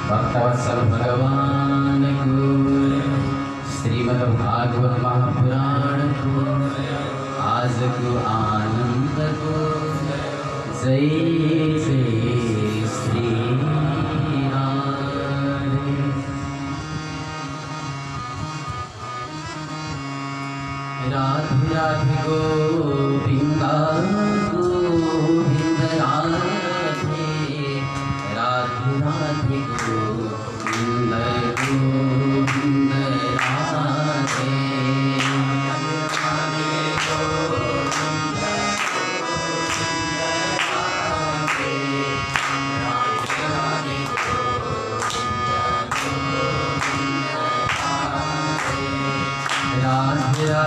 भक्तवत्सल भगवान को श्रीमद् भागवत महापुराण को आज को आनंद को जय जय श्री राधे राधे गोविंदा गोविंद राधे राधे राधे गोविंद गोविंद राधे राधे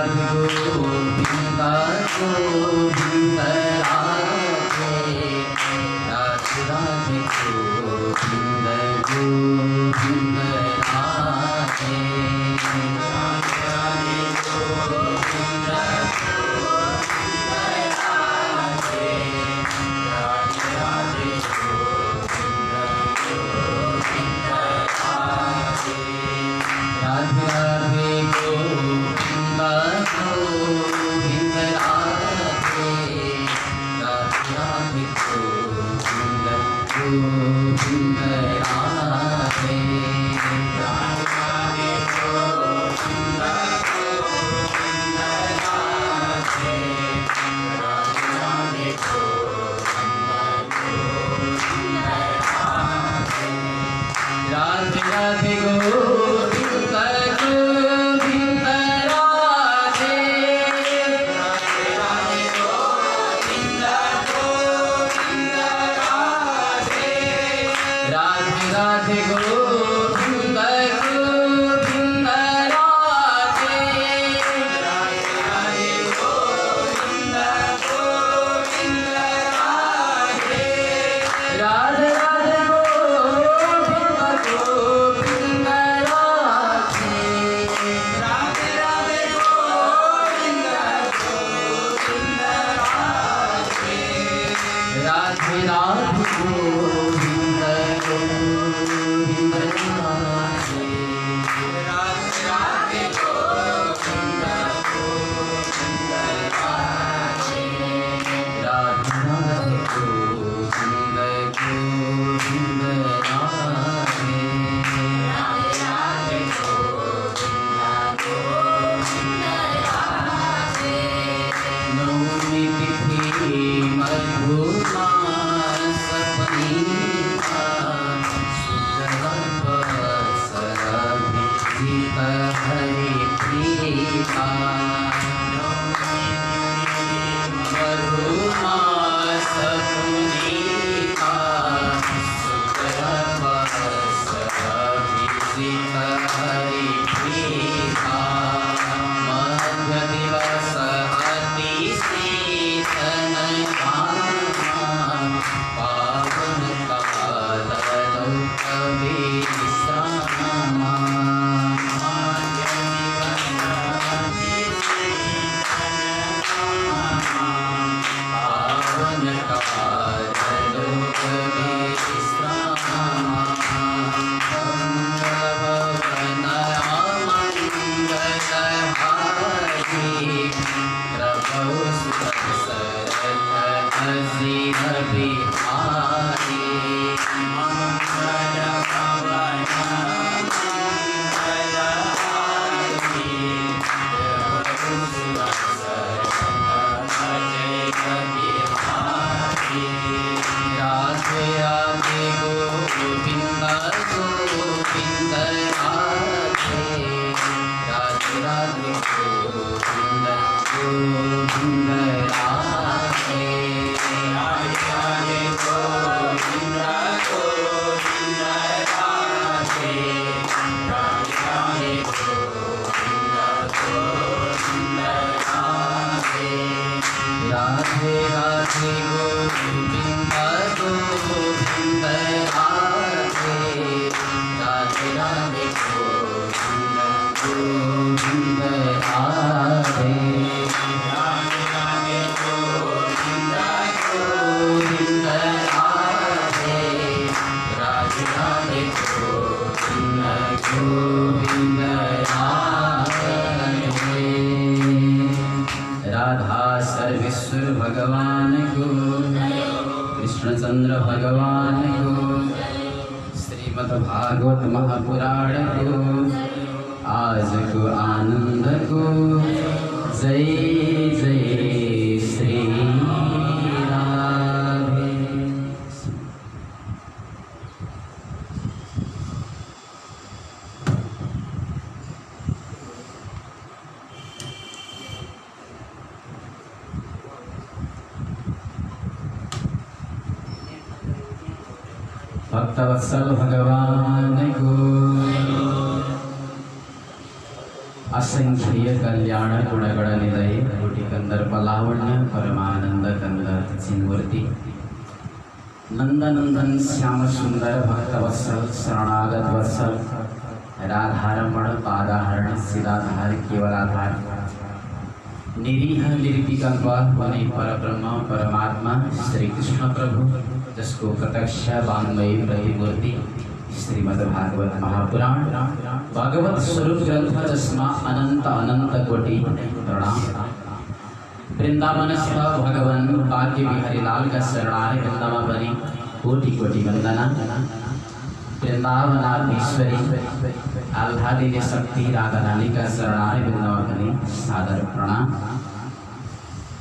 राधे गोविंद गोविंद राधे राधे राधे गोविंद गोविंद राधे राधे राधे गोविंद राधे राधे गोविंद राधे राधे गोविंद गोविंद राधे राधे गोविंद गोविंद राधे राधे राधे गोविंद गोविंद राधे राधे राधे गोविंद गोविंद राधे राधे राधे राधे राधे गोविंद गोविंद राधे राधे राधे गोविंद गोविंद राधे राधे राधे गोविंद गोविंद राधे राधे राधे गोविंद गोविंद राधे नवमी तिथि मधुमा सपनीता सुखवत्सरभिजित हरिप्रिया मधुमा सपनीता सुखवत्सरभिजित हरिप्रिया मध्य दिवस अति शीतल पावन काल विश्राम पावन काल राधे राधे गोविंद गोविंद राधे राधे राधे गोविंद गोविंद राधे राधे राधे गोविंद गोविंद राधे राधे राधे गोविंद गोविंद राधे राधे राधे गोविंद गोविंद राधे राधे राधे गोविंद गोविंद राधे राधे राधे गोविंद गोविंद राधे राधे राधे गोविंद गोविंद राधे राधा सर्वेश्वर भगवान को कृष्णचंद्र भगवान को श्रीमद् भागवत महापुराण को आज को आनंद को जय जय श्री राधे। भक्तवत्सल भगवान को असंख्य कल्याण गुणगण निलय कोटि कंदर्प लावण्य परमानंद कंद चिन्मूर्ति नंदनंदन श्याम सुंदर भक्तवत्सल शरणागत वत्सल राधारमण पादाहरण सिराधार केवलाधार निरीह निर्विकल्प वने परब्रह्म परमात्मा श्री कृष्ण प्रभु जिसको प्रत्यक्ष वाङ्मयी प्रतिमूर्ति श्रीमद् भागवत महापुराण भागवत स्वरूप ग्रंथ जिसमा अनंत अनंत कोटि प्रणाम। वृंदावन भगवान बाकी बिहारी लाल का शरणार्थ वृंदावन बनी कोटि कोटि वंदना। वृंदावनाधीश्वरी आल्हादिनी शक्ति राधा रानी का शरणार्थ वृंदावनी सादर प्रणाम।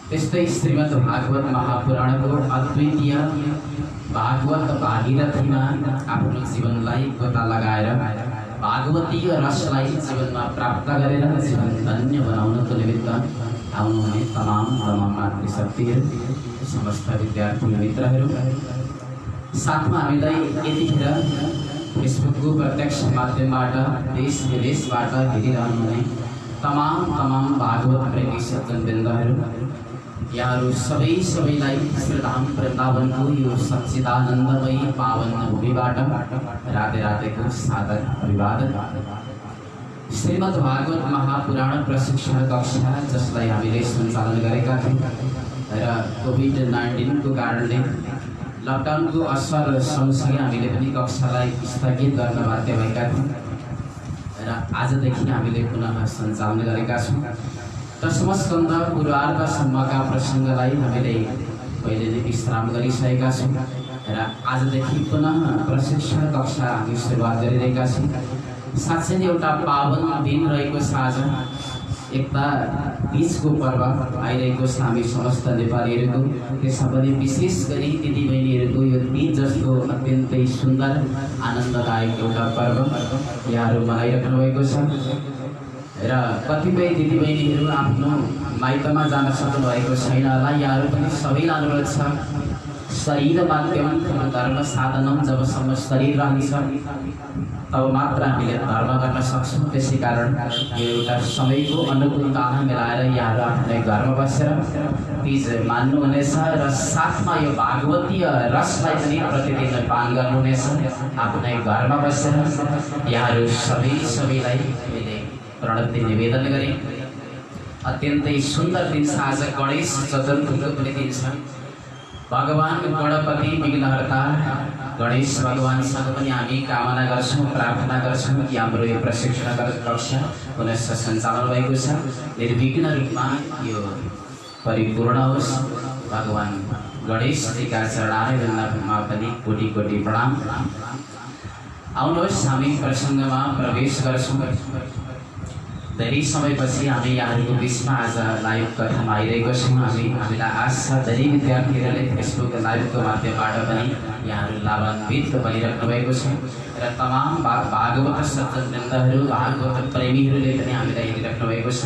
त्यस्तै श्रीमद् भागवत महापुराणको अद्वितीय भागवत भागीरथीमा आफ्नो जीवनलाई गोता लगाएर भागवतीय रसलाई जीवनमा प्राप्त गरेर जीवन धन्य बनाउनको निमित्त आउनुहुने तमाम मातृशक्तिहरू, समस्त विद्यार्थी मित्रहरू, साथमा हामीलाई यतिखेर फेसबुकको प्रत्यक्ष माध्यमबाट देश विदेशबाट हेरिरहनुहुने तमाम भागवत प्रेमी सज्जनवृन्दहरू, यहाँहरू सबैलाई श्रीधाम वृन्दावनको यो सच्चिदानन्दमयी पावन भूमिबाट राधे राधेको सादर अभिवादन। श्रीमद् भागवत महापुराण प्रशिक्षण कक्षा जसलाई हामीले सञ्चालन गरेका थियौँ र कोभिड-19 को कारणले लकडाउनको असर सँगसँगै हामीले पनि कक्षालाई स्थगित गर्न बाध्य भएका थियौँ र आजदेखि हामीले पुनः सञ्चालन गरेका छौँ। दशम स्कन्द पूर्वार्धसम्मका प्रसङ्गलाई हामीले पहिले नै विश्राम गरिसकेका छौँ र आजदेखि पुनः प्रशिक्षण कक्षा हामी सुरुवात गरिरहेका छौँ। साँच्चै नै एउटा पावन दिन रहेको छ आज। एकता तीजको पर्व आइरहेको छ हामी समस्त नेपालीहरूको, त्यसमा पनि विशेष गरी दिदीबहिनीहरूको यो तीज जस्तो अत्यन्तै सुन्दर आनन्ददायक एउटा पर्व यहाँहरू मनाइराख्नु भएको छ र कतिपय दिदीबहिनीहरू आफ्नो माइतमा जान सक्नुभएको छैन होला। यहाँहरू पनि सबैलाई अनुरोध छ, शरीर माध्यम धर्म साधनम, जबसम्म शरीर रहन्छ तब मात्र हामीले धर्म गर्न सक्छौँ। त्यसै कारण यो एउटा समयको अनुकूलतामा मिलाएर यहाँहरू आफ्नै घरमा बसेर तीज मान्नुहुनेछ र साथमा यो भागवतीय रसलाई पनि प्रतिदिन पान गर्नुहुनेछ आफ्नै घरमा बसेर। यहाँहरू सबैलाई प्रणति निवेदन गरे। अत्यन्तै सुन्दर दिन छ आज, गणेश चतुर्थीको पनि दिन छ। भगवान गणपति विघ्नहर्ता गणेश भगवानसँग पनि हामी कामना गर्छौँ, प्रार्थना गर्छौँ कि हाम्रो यो प्रशिक्षण कक्षा पुनः सञ्चालन भएको छ, निर्विघ्न रूपमा यो परिपूर्ण होस्। भगवान गणेशजीका चरणारविन्दमा पनि कोटि कोटि प्रणाम। आउनुहोस् हामी प्रसङ्गमा प्रवेश गर्छौँ। धेरै समयपछि हामी यहाँहरूको बिचमा आज लाइभ कथामा आइरहेको छौँ। हामीलाई आशा धेरै विद्यार्थीहरूले फेसबुक लाइभको माध्यमबाट पनि यहाँहरू लाभान्वित भइराख्नु भएको छ र तमाम भागवत सज्जनवृन्दहरू, भागवत प्रेमीहरूले पनि हामीलाई हेरिराख्नु भएको छ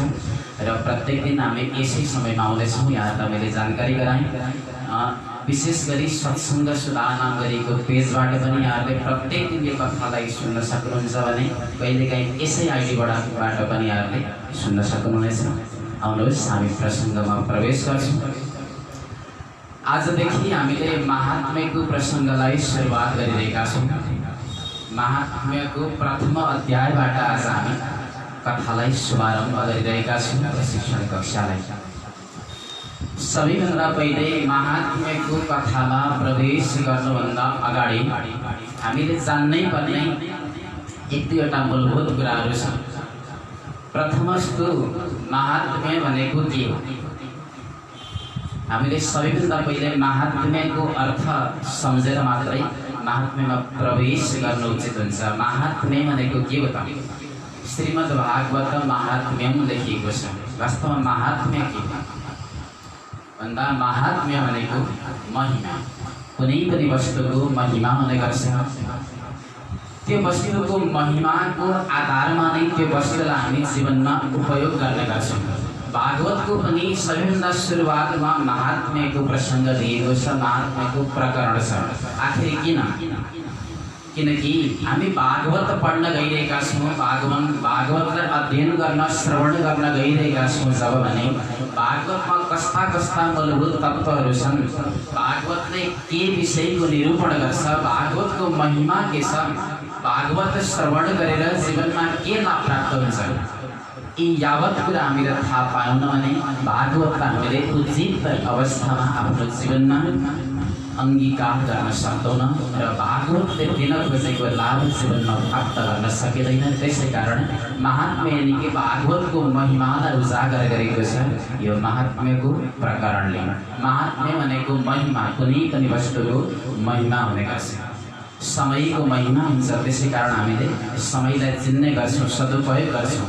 र प्रत्येक दिन हामी यसै समयमा आउनेछौँ। यहाँ मैले जानकारी गराएँ। विशेष गरी सत्सङ्ग सुधा नाम गरेको पेजबाट पनि यहाँहरूले प्रत्येक दिन यो कथालाई सुन्न सक्नुहुन्छ भने कहिलेकाहीँ यसै आइडीबाट पनि यहाँहरूले सुन्न सक्नुहुनेछ। आउनुहोस् हामी प्रसङ्गमा प्रवेश गर्छौँ। आजदेखि हामीले महात्म्यको प्रसङ्गलाई सुरुवात गरिरहेका छौँ। महात्म्यको प्रथम अध्यायबाट आज हामी कथालाई शुभारम्भ गरिरहेका छौँ प्रशिक्षण कक्षालाई। सबैभन्दा पहिले महात्म्यको कथामा प्रवेश गर्नुभन्दा अगाडि हामीले जान्नै पर्ने एक दुईवटा मूलभूत कुराहरू छन्। प्रथमस्तु महात्म्य भनेको के हो? हामीले सबैभन्दा पहिले महात्म्यको अर्थ सम्झेर मात्रै महात्म्यमा प्रवेश गर्नु उचित हुन्छ। महात्म्य भनेको के हो त? श्रीमद् भागवत महात्म्यम लेखिएको छ। वास्तवमा महात्म्य के हो भन्दा महात्म्य भनेको महिमा। कुनै पनि वस्तुको महिमा हुने गर्छ। त्यो वस्तुको महिमाको आधारमा नै त्यो वस्तुलाई हामी जीवनमा उपयोग गर्ने गर्छौँ। भागवतको पनि सबैभन्दा सुरुवातमा महात्म्यको प्रसङ्ग दिएको छ, महात्म्यको प्रकरण छ। आखिर किन? किनकि हामी भागवत पढ्न गइरहेका छौँ, भागवतलाई अध्ययन गर्न, श्रवण गर्न गइरहेका छौँ जब भने भागवतमा कस्ता कस्ता मूलभूत तत्त्वहरू छन्, भागवतले के विषयको निरूपण गर्छ, भागवतको महिमा के छ, भागवत श्रवण गरेर जीवनमा के लाभ प्राप्त हुन्छ, यी यावत कुरा हामीले थाहा पाउन भने भागवतलाई हामीले उचित अवस्थामा आफ्नो जीवनमा अंगीकार गर्न सक्दैनौँ र भागवतले दिन खोजेको लाभ जीवनमा प्राप्त गर्न सकिँदैन। त्यसै कारण महात्म्य निकै भागवतको महिमालाई उजागर गरेको छ यो महात्म्यको प्रकरणले। महात्म्य भनेको महिमा, कुनै पनि वस्तुको महिमा हुने गर्छ, समयको महिमा हुन्छ। त्यसै कारण हामीले समयलाई चिन्ने गर्छौँ, सदुपयोग गर्छौँ,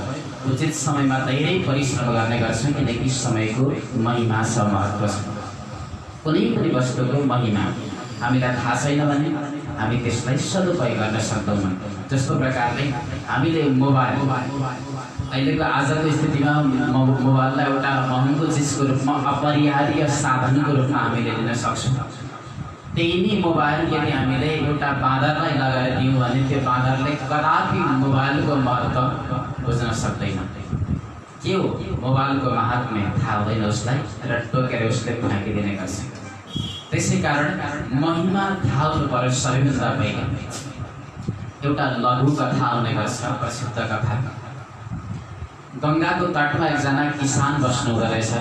उचित समयमा धेरै परिश्रम गर्ने गर्छौँ, किनकि समयको महिमा छ, महत्त्व छ। कुनै पनि वस्तुको महिमा हामीलाई थाहा छैन भने हामी त्यसलाई सदुपयोग गर्न सक्दैनौँ। जस्तो प्रकारले हामीले मोबाइल अहिलेको आजको स्थितिमा मोबाइललाई एउटा महँगो चिजको रूपमा, अपरिहार्य साधनको रूपमा हामीले लिन सक्छौँ। त्यही नै मोबाइल यदि हामीले एउटा बाँदरलाई लगाएर दियौँ भने त्यो बाँदरले कदापि मोबाइलको महत्त्व बुझ्न सक्दैन। के हो मोबाइलको महात्म्य थाहा हुँदैन उसलाई र टोकेर उसले फ्याँकिदिने गर्छ। त्यसै कारण महिमा थाहा हुनु पर्यो। सबैभन्दा पहिला एउटा लघु कथा आउने गर्छ, प्रसिद्ध कथा। गङ्गाको तटमा एकजना किसान बस्नुहुँदो रहेछ।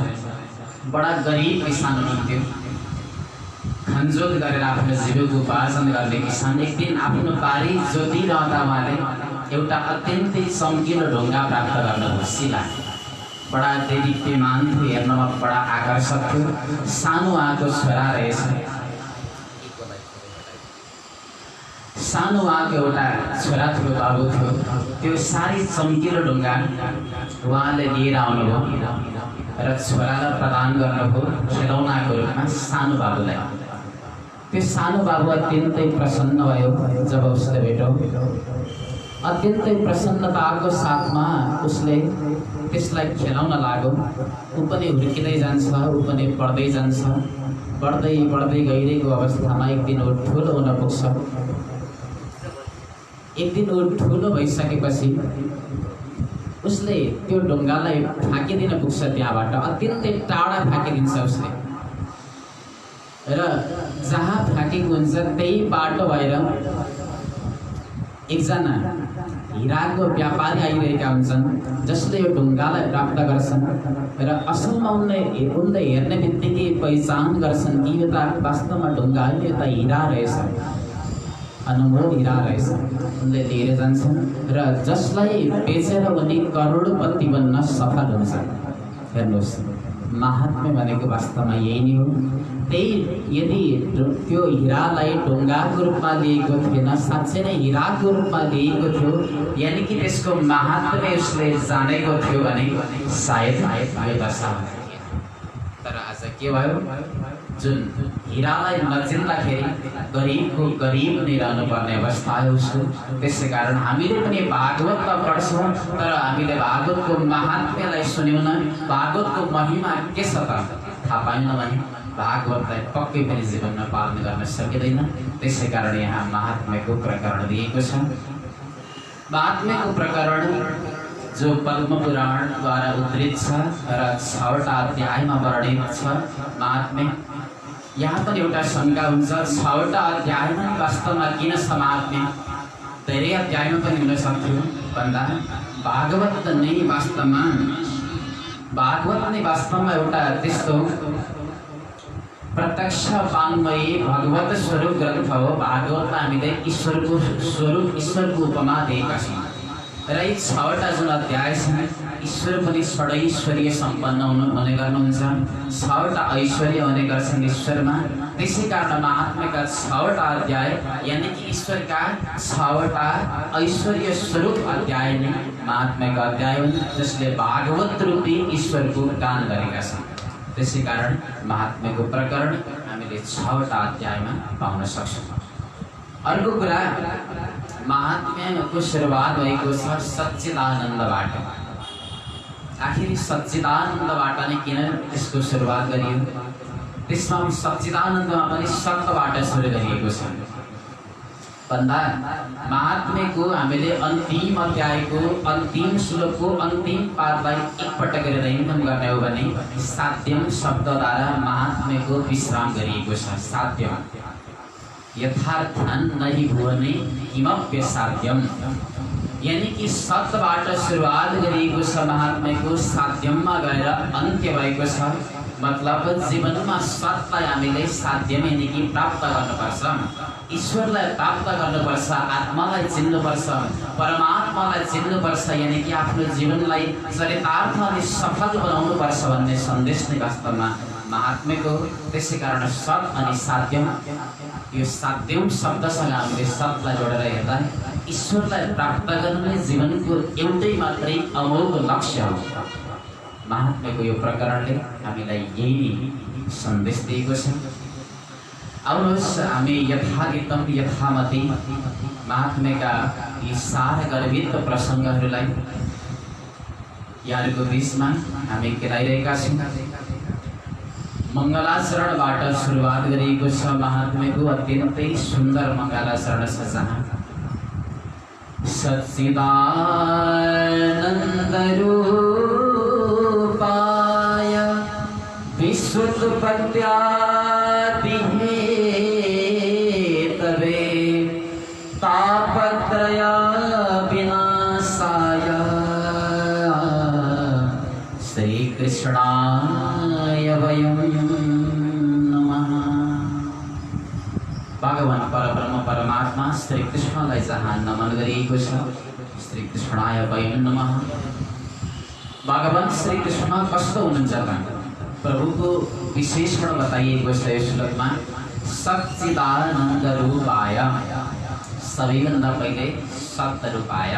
बडा गरिब किसान हुनुहुन्थ्यो। खनजोत गरेर आफ्नो जीविकोपार्जन गर्ने किसान एक दिन आफ्नो बारी जोतिरहँदा उहाँले एउटा अत्यन्तै चम्किलो ढुङ्गा प्राप्त गर्नुभयो, शिला। बडा देदीप्यमान थियो, हेर्नमा बडा आकर्षक थियो। सानो आँको छोरा रहेछ, सानो आँको एउटा छोरा थियो, बाबु थियो। त्यो साह्रै चम्किलो ढुङ्गा उहाँले लिएर आउनुभयो र छोरालाई प्रदान गर्नुभयो खेलौनाको रूपमा सानो बाबुलाई। त्यो सानो बाबु अत्यन्तै प्रसन्न भयो जब उसले भेट्यो। अत्यन्तै प्रसन्नताको साथमा उसले त्यसलाई खेलाउन लाग्यो। ऊ पनि हुर्किँदै जान्छ, ऊ पनि बढ्दै जान्छ। बढ्दै बढ्दै गइरहेको अवस्थामा एक दिन ऊ ठुलो हुन पुग्छ। एक दिन ऊ ठुलो भइसकेपछि उसले त्यो ढुङ्गालाई फ्याँकिदिन पुग्छ। त्यहाँबाट अत्यन्तै टाढा फ्याँकिदिन्छ उसले र जहाँ फ्याँकेको हुन्छ त्यही बाटो भएर एकजना हिराको व्यापारी आइरहेका हुन्छन्, जसले यो ढुङ्गालाई प्राप्त गर्छन् र असलमा उनले हेर्ने बित्तिकै पहिचान गर्छन् कि यो त वास्तवमा ढुङ्गा होइन, यो त हिरा रहेछ, अनमोल हिरा रहेछ। उनले लिएर जान्छन् र जसलाई बेचेर उनी करोडपति बन्न सफल हुन्छ। हेर्नुहोस्, महात्म्य भनेको वास्तवमा यही नै हो। त्यही यदि त्यो हिरालाई ढुङ्गाको रूपमा लिएको थिएन, साँच्चै नै हिराको रूपमा लिएको थियो, यानि कि त्यसको महात्म्य उसले जानेको थियो भने सायद यो दशा हुन्थ्यो। तर आज के भयो, जुन हिरालाई नचिन्दाखेरि गरिबको गरिब नै रहनुपर्ने अवस्था आयो उसको। त्यसै कारण हामीले पनि भागवतमा पढ्छौँ, तर हामीले भागवतको महात्म्यलाई सुन्यौँ न, भागवतको महिमा के छ त थाहा पाएन भने भागवतलाई पक्कै पनि जीवनमा पालन गर्न सकिँदैन। त्यसै कारण यहाँ महात्म्यको प्रकरण दिएको छ। महात्म्यको प्रकरण जो पद्मपुराणद्वारा उद्धृत छ र 6वटा अध्यायमा वर्णित छ महात्म्य। यहाँ पनि एउटा शङ्का हुन्छ, 6वटा अध्यायमा वास्तवमा किन छ महात्म्य? धेरै अध्यायमा पनि हुन सक्थ्यो भन्दा भागवत नै वास्तवमा एउटा त्यस्तो प्रत्यक्ष वाङ्मयी भगवत स्वरूप ग्रन्थ हो। भागवतमा हामीले ईश्वरको स्वरूप, ईश्वरको उपमा दिएका छौँ र यी 6वटा जुन अध्याय छन्, ईश्वर पनि षडैश्वर्य सम्पन्न हुने गर्नुहुन्छ। 6वटा ऐश्वर्य हुने गर्छन् ईश्वरमा। त्यसै कारण महात्म्यका 6वटा अध्याय यानि कि ईश्वरका 6वटा ऐश्वर्य स्वरूप अध्याय नै महात्म्यका अध्याय हुन्, जसले भागवत रूपी ईश्वरको गान गरेका छन्। त्यसै कारण महात्म्यको प्रकरण हामीले 6वटा अध्यायमा पाउन सक्छौँ। अर्को कुरा, महात्म्यको सुरुवात भएको छ सच्चिदानन्दबाट। आखिर सच्चिदानन्दबाट नै किन यसको सुरुवात गरियो? त्यसमा सच्चिदानन्दमा पनि सत्यबाट सुरु गरिएको छ भन्दा महात्म्यको हामीले अन्तिम अध्यायको अन्तिम श्लोकको अन्तिम पादलाई एकपटक गरेर इन्धन गर्ने हो भने साध्यम शब्दद्वारा महात्म्यको विश्राम गरिएको छ। साध्यम यथार्थन नहि भुवने किमप्य साध्यम, यानी कि सत्यबाट सुरुवात गरिएको छ महात्म्यको, साध्यममा गएर अन्त्य भएको छ। मतलब जीवनमा सतलाई हामीले साध्यमै निकी प्राप्त गर्नुपर्छ, ईश्वरलाई प्राप्त गर्नुपर्छ, आत्मालाई चिन्नुपर्छ, परमात्मालाई चिन्नुपर्छ, यानि कि आफ्नो जीवनलाई चरितार्थ अनि सफल बनाउनुपर्छ भन्ने सन्देश नै वास्तवमा महात्म्यको। त्यसै कारण सत अनि साध्यम, यो साध्यम शब्दसँग हामीले सतलाई जोडेर हेर्दा ईश्वरलाई प्राप्त गर्नु जीवनको एउटै मात्रै अमोघ लक्ष्य हो। महात्म्यको यो प्रकरणले हामीलाई यही सन्देश दिएको छ। आउनुहोस् हामी यथागीतम यथामति महात्म्यका यी सार गर्भित प्रसङ्गहरूलाई यहाँहरूको बिचमा हामी केलाइरहेका छौँ। मङ्गलाचरणबाट सुरुवात गरिएको छ। महात्म्यको अत्यन्तै सुन्दर मङ्गलाचरण छ, जहाँ सच्चिदानन्द रूपाय विश्वोत्पत्त्यादि हेतवे तापत्रय विनाशाय श्रीकृष्णाय वयं नमः। भगवान परब्रह्म परमात्मा श्री कृष्णलाई जहाँ नमन गरिएको छ, श्री कृष्णाय वयं नमः। भगवान श्री कृष्ण कस्तो हुनुहुन्छ त? प्रभुको विशेषण बताइएको छ यस श्लोकमा, सच्चिदानन्द रूपाय, सबैभन्दा पहिले सत रूपाय।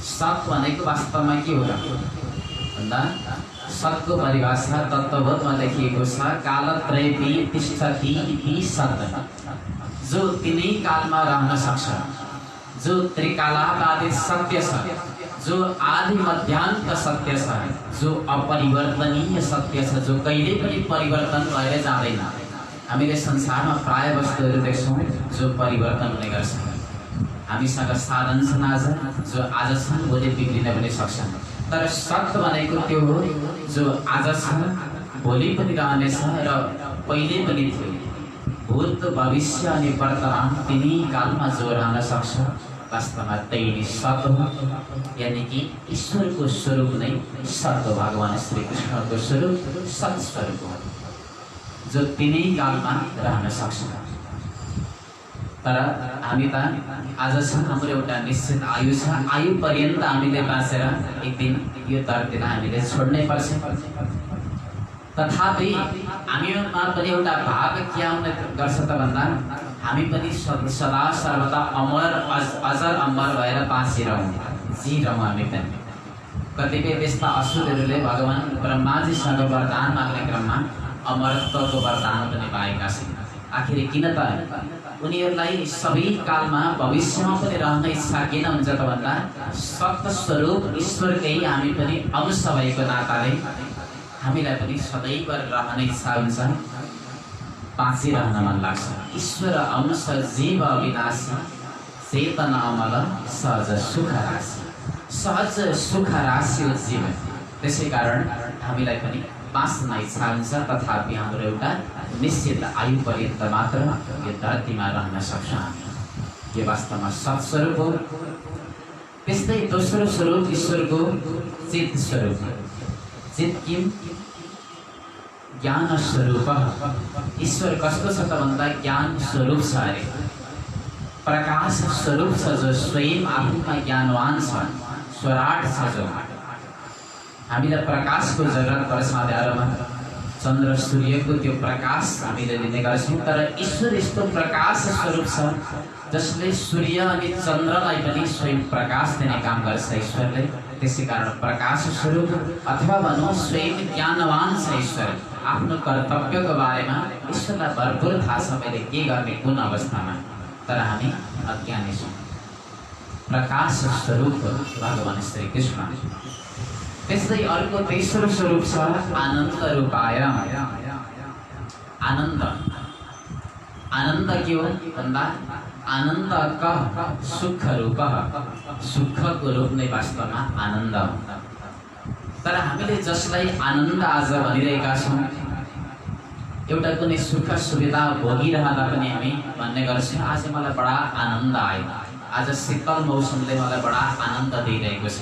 सत भनेको वास्तवमा के हो भन्दा सतको परिभाषा तत्त्वबोधमा लेखिएको छ, कालत्रयेपि तिष्ठति इति सत्, जो तिनै कालमा रहन सक्छ, जो त्रिकालाबाधित सत्य छ, जो आदि मध्यान्त सत्य छ, जो अपरिवर्तनीय सत्य छ, जो कहिले पनि परिवर्तन भएर जाँदैन। हामीले संसारमा प्राय वस्तुहरू देख्छौँ जो परिवर्तन हुने गर्छ। हामीसँग साधन छन् आज, जो आज छन् भोलि बिग्रिन पनि सक्छन्, तर सत्य भनेको त्यो हो जो आज छ, भोलि पनि रहनेछ र पहिले पनि थियो। भूत भविष्य अनि वर्तमान तिनै कालमा जो रहन सक्छ, वास्तवमा त्यही नै सत हो। यानि कि ईश्वरको स्वरूप नै सत हो। भगवान श्री कृष्णको स्वरूप सत स्वरूप हो, जो तिनै कालमा रहन सक्छ। तर हामी त आज छ, हाम्रो एउटा निश्चित आयु छ, आयु पर्यन्त हामीले बाँचेर एक दिन यो धरतीलाई हामीले छोड्नै पर्छ। तथापि हामीमा पनि एउटा भाव के आउने गर्छ त भन्दा हामी पनि सदा सर्वदा अमर अजर अमर भएर बाँचिरहौँ, जिरहौँ। हामी पनि कतिपय त्यस्ता असुरहरूले भगवान ब्रह्माजीसँग वरदान माग्ने क्रममा अमरत्वको वरदान पनि पाएका छन्। आखिर किन त उनीहरूलाई सबै कालमा भविष्यमा पनि रहन इच्छा किन हुन्छ त भन्दा सत्य स्वरूप ईश्वरकै हामी पनि अंश भएको नाताले हामीलाई पनि सदैव रहन इच्छा हुन्छ, बाँचिरहन मन लाग्छ। ईश्वर अंश जीव अविनाशी, चेतना अमल सहज सुख राशि, सहज सुख राशि हो जीवन। त्यसै कारण हामीलाई पनि बाँच्न इच्छा हुन्छ, तथापि हाम्रो एउटा निश्चित आयु पर्यन्त मात्र यो धरतीमा रहन सक्छ। यो वास्तवमा सत्स्वरूप हो। त्यस्तै दोस्रो स्वरूप ईश्वरको चित स्वरूप। चित किम? ज्ञान स्वरूप। ईश्वर कस्तो छ त भन्दा ज्ञान स्वरूप छ अरे, प्रकाश स्वरूप छ, जो स्वयं आफूमा ज्ञानवान छ, स्वराट छ। जो हामीलाई प्रकाशको जरुरत पर्छ अँध्यारोमा, चन्द्र सूर्यको त्यो प्रकाश हामीले लिने गर्छौँ, तर ईश्वर यस्तो प्रकाश स्वरूप छ जसले सूर्य अनि चन्द्रलाई पनि स्वयं प्रकाश दिने काम गर्छ ईश्वरले। त्यसै कारण प्रकाश स्वरूप अथवा भनौँ स्वयं ज्ञानवान छ ईश्वर। आफ्नो कर्तव्यको बारेमा ईश्वरलाई भरपूर थाहा छ मैले के गर्ने कुन अवस्थामा, तर हामी अज्ञानी छौँ। प्रकाश स्वरूप भगवान श्री कृष्ण। त्यस्तै अर्को तेस्रो स्वरूप छ आनन्द रूपाय। आनन्द, आनन्द के हो भन्दा आनन्द का सुख रूप, सुखको रूप नै वास्तवमा आनन्द हो। तर हामीले जसलाई आनन्द आज भनिरहेका छौँ, एउटा कुनै सुख सुविधा भोगिरहँदा पनि हामी भन्ने गर्छौँ आज मलाई बडा आनन्द आयो, आज शीतल मौसमले मलाई बडा आनन्द दिइरहेको छ।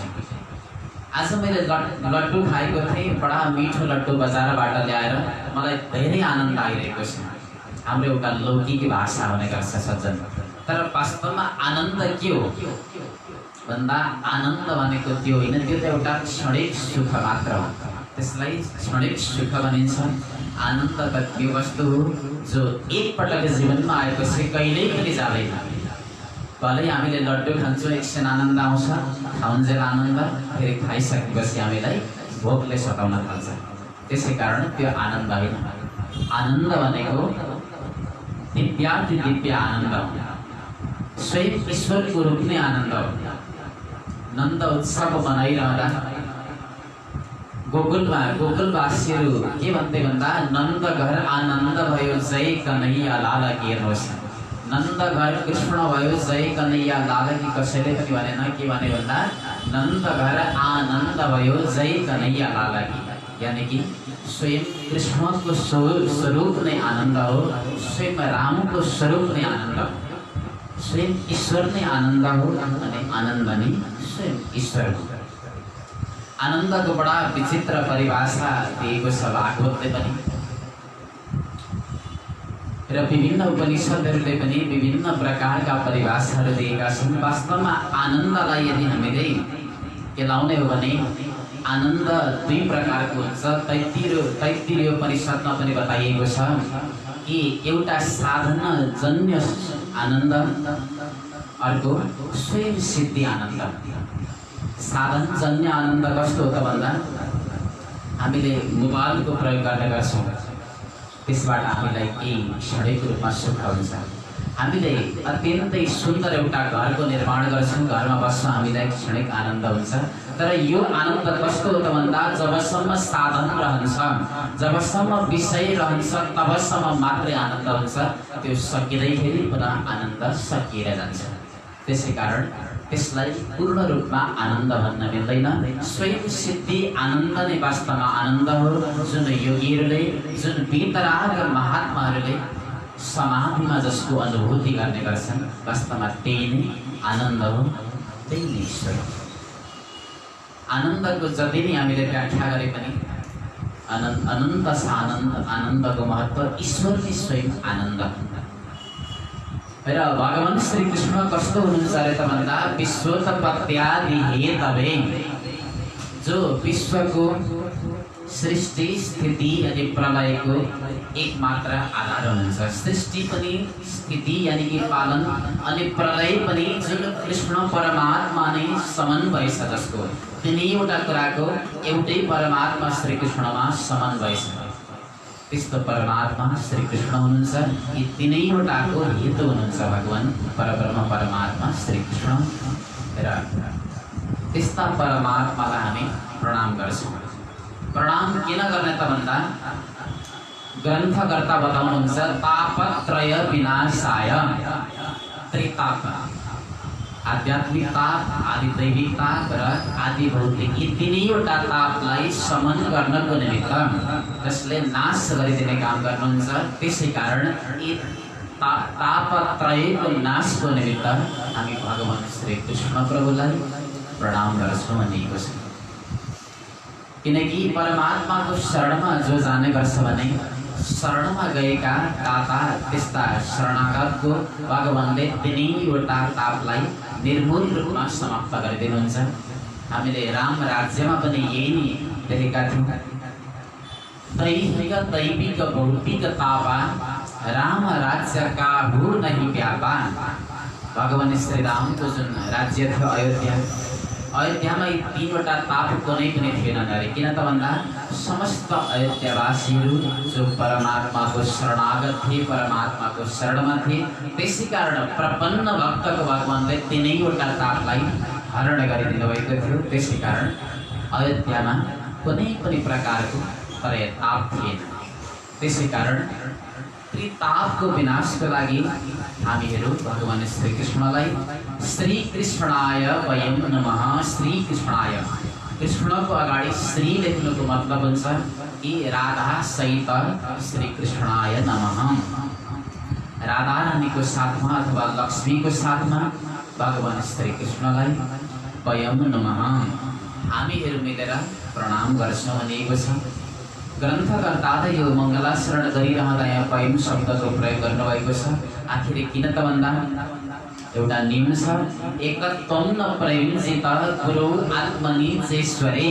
आज मैले लड्डु खाएको थिएँ, बडा मिठो लड्डु बजारबाट ल्याएर मलाई धेरै आनन्द आइरहेको छ। हाम्रो एउटा लौकिक भाषा हुने गर्छ सज्जन, तर वास्तवमा आनन्द के हो भन्दा आनन्द भनेको त्यो होइन, त्यो त एउटा क्षणिक सुख मात्र हो। त्यसलाई क्षणिक सुख भनिन्छ। आनन्द त त्यो वस्तु हो जो एकपटक जीवनमा आएपछि कहिल्यै पनि जाँदैन। भले हामीले लड्डु खान्छौँ, एकछिन आनन्द आउँछ, खाउन्जेल आनन्द, फेरि खाइसकेपछि हामीलाई भोकले सताउन थाल्छ। त्यसै कारण त्यो आनन्द होइन। आनन्द भनेको दिव्याति दिव्य आनन्द हो, स्वयं ईश्वरको रूप नै आनन्द हो। नन्द उत्सव मनाइरहँदा गोकुलवासीहरू के भन्थे भन्दा नन्द घर आनन्द भयो जय कन्हैया लाल की। हेर्नुहोस्, नन्द घर कृष्ण भयो जय कन्हैया लाल की। कसैले पनि भनेन, के भने भन्दा नन्द घर आनन्द भयो जय कन्हैया लाल की। यानी कि स्वयं कृष्णको स्वरूप नै आनन्द हो, स्वयं रामको स्वरूप नै आनन्द हो, स्वयं ईश्वर नै आनन्द हो अनि आनन्द नै स्वयं ईश्वर हो। आनन्दको बडा विचित्र परिभाषा दिएको छ भागवतले पनि र विभिन्न उपनिषदहरूले पनि विभिन्न प्रकारका परिभाषाहरू दिएका छन्। वास्तवमा आनन्दलाई यदि हामीले केलाउने हो भने आनन्द दुई प्रकारको हुन्छ। तैत्तिरीय उपनिषदमा पनि बताइएको छ कि एउटा साधनजन्य आनन्द, अर्को स्वयं सिद्धि आनन्द। साधनजन्य आनन्द कस्तो हो त भन्दा हामीले मोबाइलको प्रयोग गर्ने गर्छौँ, त्यसबाट हामीलाई केही क्षणिक रूपमा सुख हुन्छ। हामीले अत्यन्तै सुन्दर एउटा घरको निर्माण गर्छौँ, घरमा बस्न हामीलाई क्षणिक आनन्द हुन्छ। तर यो आनन्द कस्तो हो त भन्दा जबसम्म साधन रहन्छ, जबसम्म विषय रहन्छ, तबसम्म मात्रै आनन्द हुन्छ। त्यो सकिँदैखेरि पुनः आनन्द सकिएर जान्छ। त्यसै कारण त्यसलाई पूर्ण रूपमा आनन्द भन्न मिल्दैन। स्वयं सिद्धि आनन्द नै वास्तवमा आनन्द हो, जुन योगीहरूले, जुन वीतराग महात्माहरूले समाधिमा जसको अनुभूति गर्ने गर्छन्, वास्तवमा त्यही नै आनन्द हो, त्यही नै ईश्वर हो। आनन्दको जति नै हामीले व्याख्या गरे पनि अनन्त आनन्दको महत्त्व ईश्वर नै स्वयं आनन्द हो। र भगवान श्री कृष्ण कस्तो हुनुहुन्छ अरे त भन्दा विश्वोत्पत्त्यादि हेतवे, जो विश्वको सृष्टि स्थिति अनि प्रलयको एकमात्र आधार हुनुहुन्छ। सृष्टि पनि, स्थिति यानि कि पालन अनि प्रलय पनि जुन कृष्ण परमात्मा नै समन्वय छ, जसको तिनैवटा कुराको एउटै परमात्मा श्री कृष्णमा समन्वय छ। त्यस्तो परमात्मा श्री कृष्ण हुनुहुन्छ। यी तिनैवटाको हेतु हुनुहुन्छ भगवान परब्रह्म परमात्मा श्री कृष्ण। र त्यस्ता परमात्मालाई हामी प्रणाम गर्छौँ। प्रणाम किन गर्ने त भन्दा ग्रन्थकर्ता बताउनुहुन्छ तापत्रय विनाशाय। त्रिताप, आध्यात्मिक ताप, आदि दैविक ताप र आदि भौतिक, यी तिनैवटा तापलाई समन गर्नको निमित्त जसले नाश गरिदिने काम गर्नुहुन्छ। त्यसै कारण यी तापत्रयको नाशको निमित्त हामी भगवान श्री कृष्ण प्रभुलाई प्रणाम गर्छौँ भनिएको छ। किनकि परमात्माको शरणमा जो जाने गर्छ भने शरणमा गएका दाता, त्यस्ता शरणागतको भगवानले तिनैवटा तापलाई निर्मूल रूपमा समाप्त गरिदिनुहुन्छ। हामीले राम राज्यमा पनि यही नै देखेका थियौँ। दैहिक दैविक भौतिक तापा राम राज्य का भू नहीं व्यापा। भगवान श्री रामको जुन राज्य थियो अयोध्यामा यी तीनवटा ताप कुनै पनि थिएनन् अरे। किन त भन्दा समस्त अयोध्यावासीहरू जो परमात्माको शरणागत थिए, परमात्माको शरणमा थिए, त्यसै कारण प्रपन्न भक्तको भगवानले तिनैवटा तापलाई हरण गरिदिनु भएको थियो। त्यसै कारण अयोध्यामा कुनै पनि प्रकारको ताप थिएन। त्यसै कारण त्रितापको विनाशको लागि हामीहरू भगवान श्री कृष्णलाई श्री कृष्णाय वयं नमः। श्री कृष्णाय, कृष्णको अगाडि श्री लेख्नुको मतलब हुन्छ कि राधा सहित श्री कृष्णाय नमः। राधा रानीको साथमा अथवा लक्ष्मीको साथमा भगवान श्री कृष्णलाई वयं नमः, हामीहरू मिलेर प्रणाम गर्छौँ भनिएको छ। ग्रन्थकर्ताले यो मङ्गलाचरण गरिरहँदा यहाँ प्रेम शब्दको प्रयोग गर्नुभएको छ। आखिर किन त भन्दा एउटा नियम छ, एकत्वम न प्रेमजित गुरु आत्मनि चेश्वरे।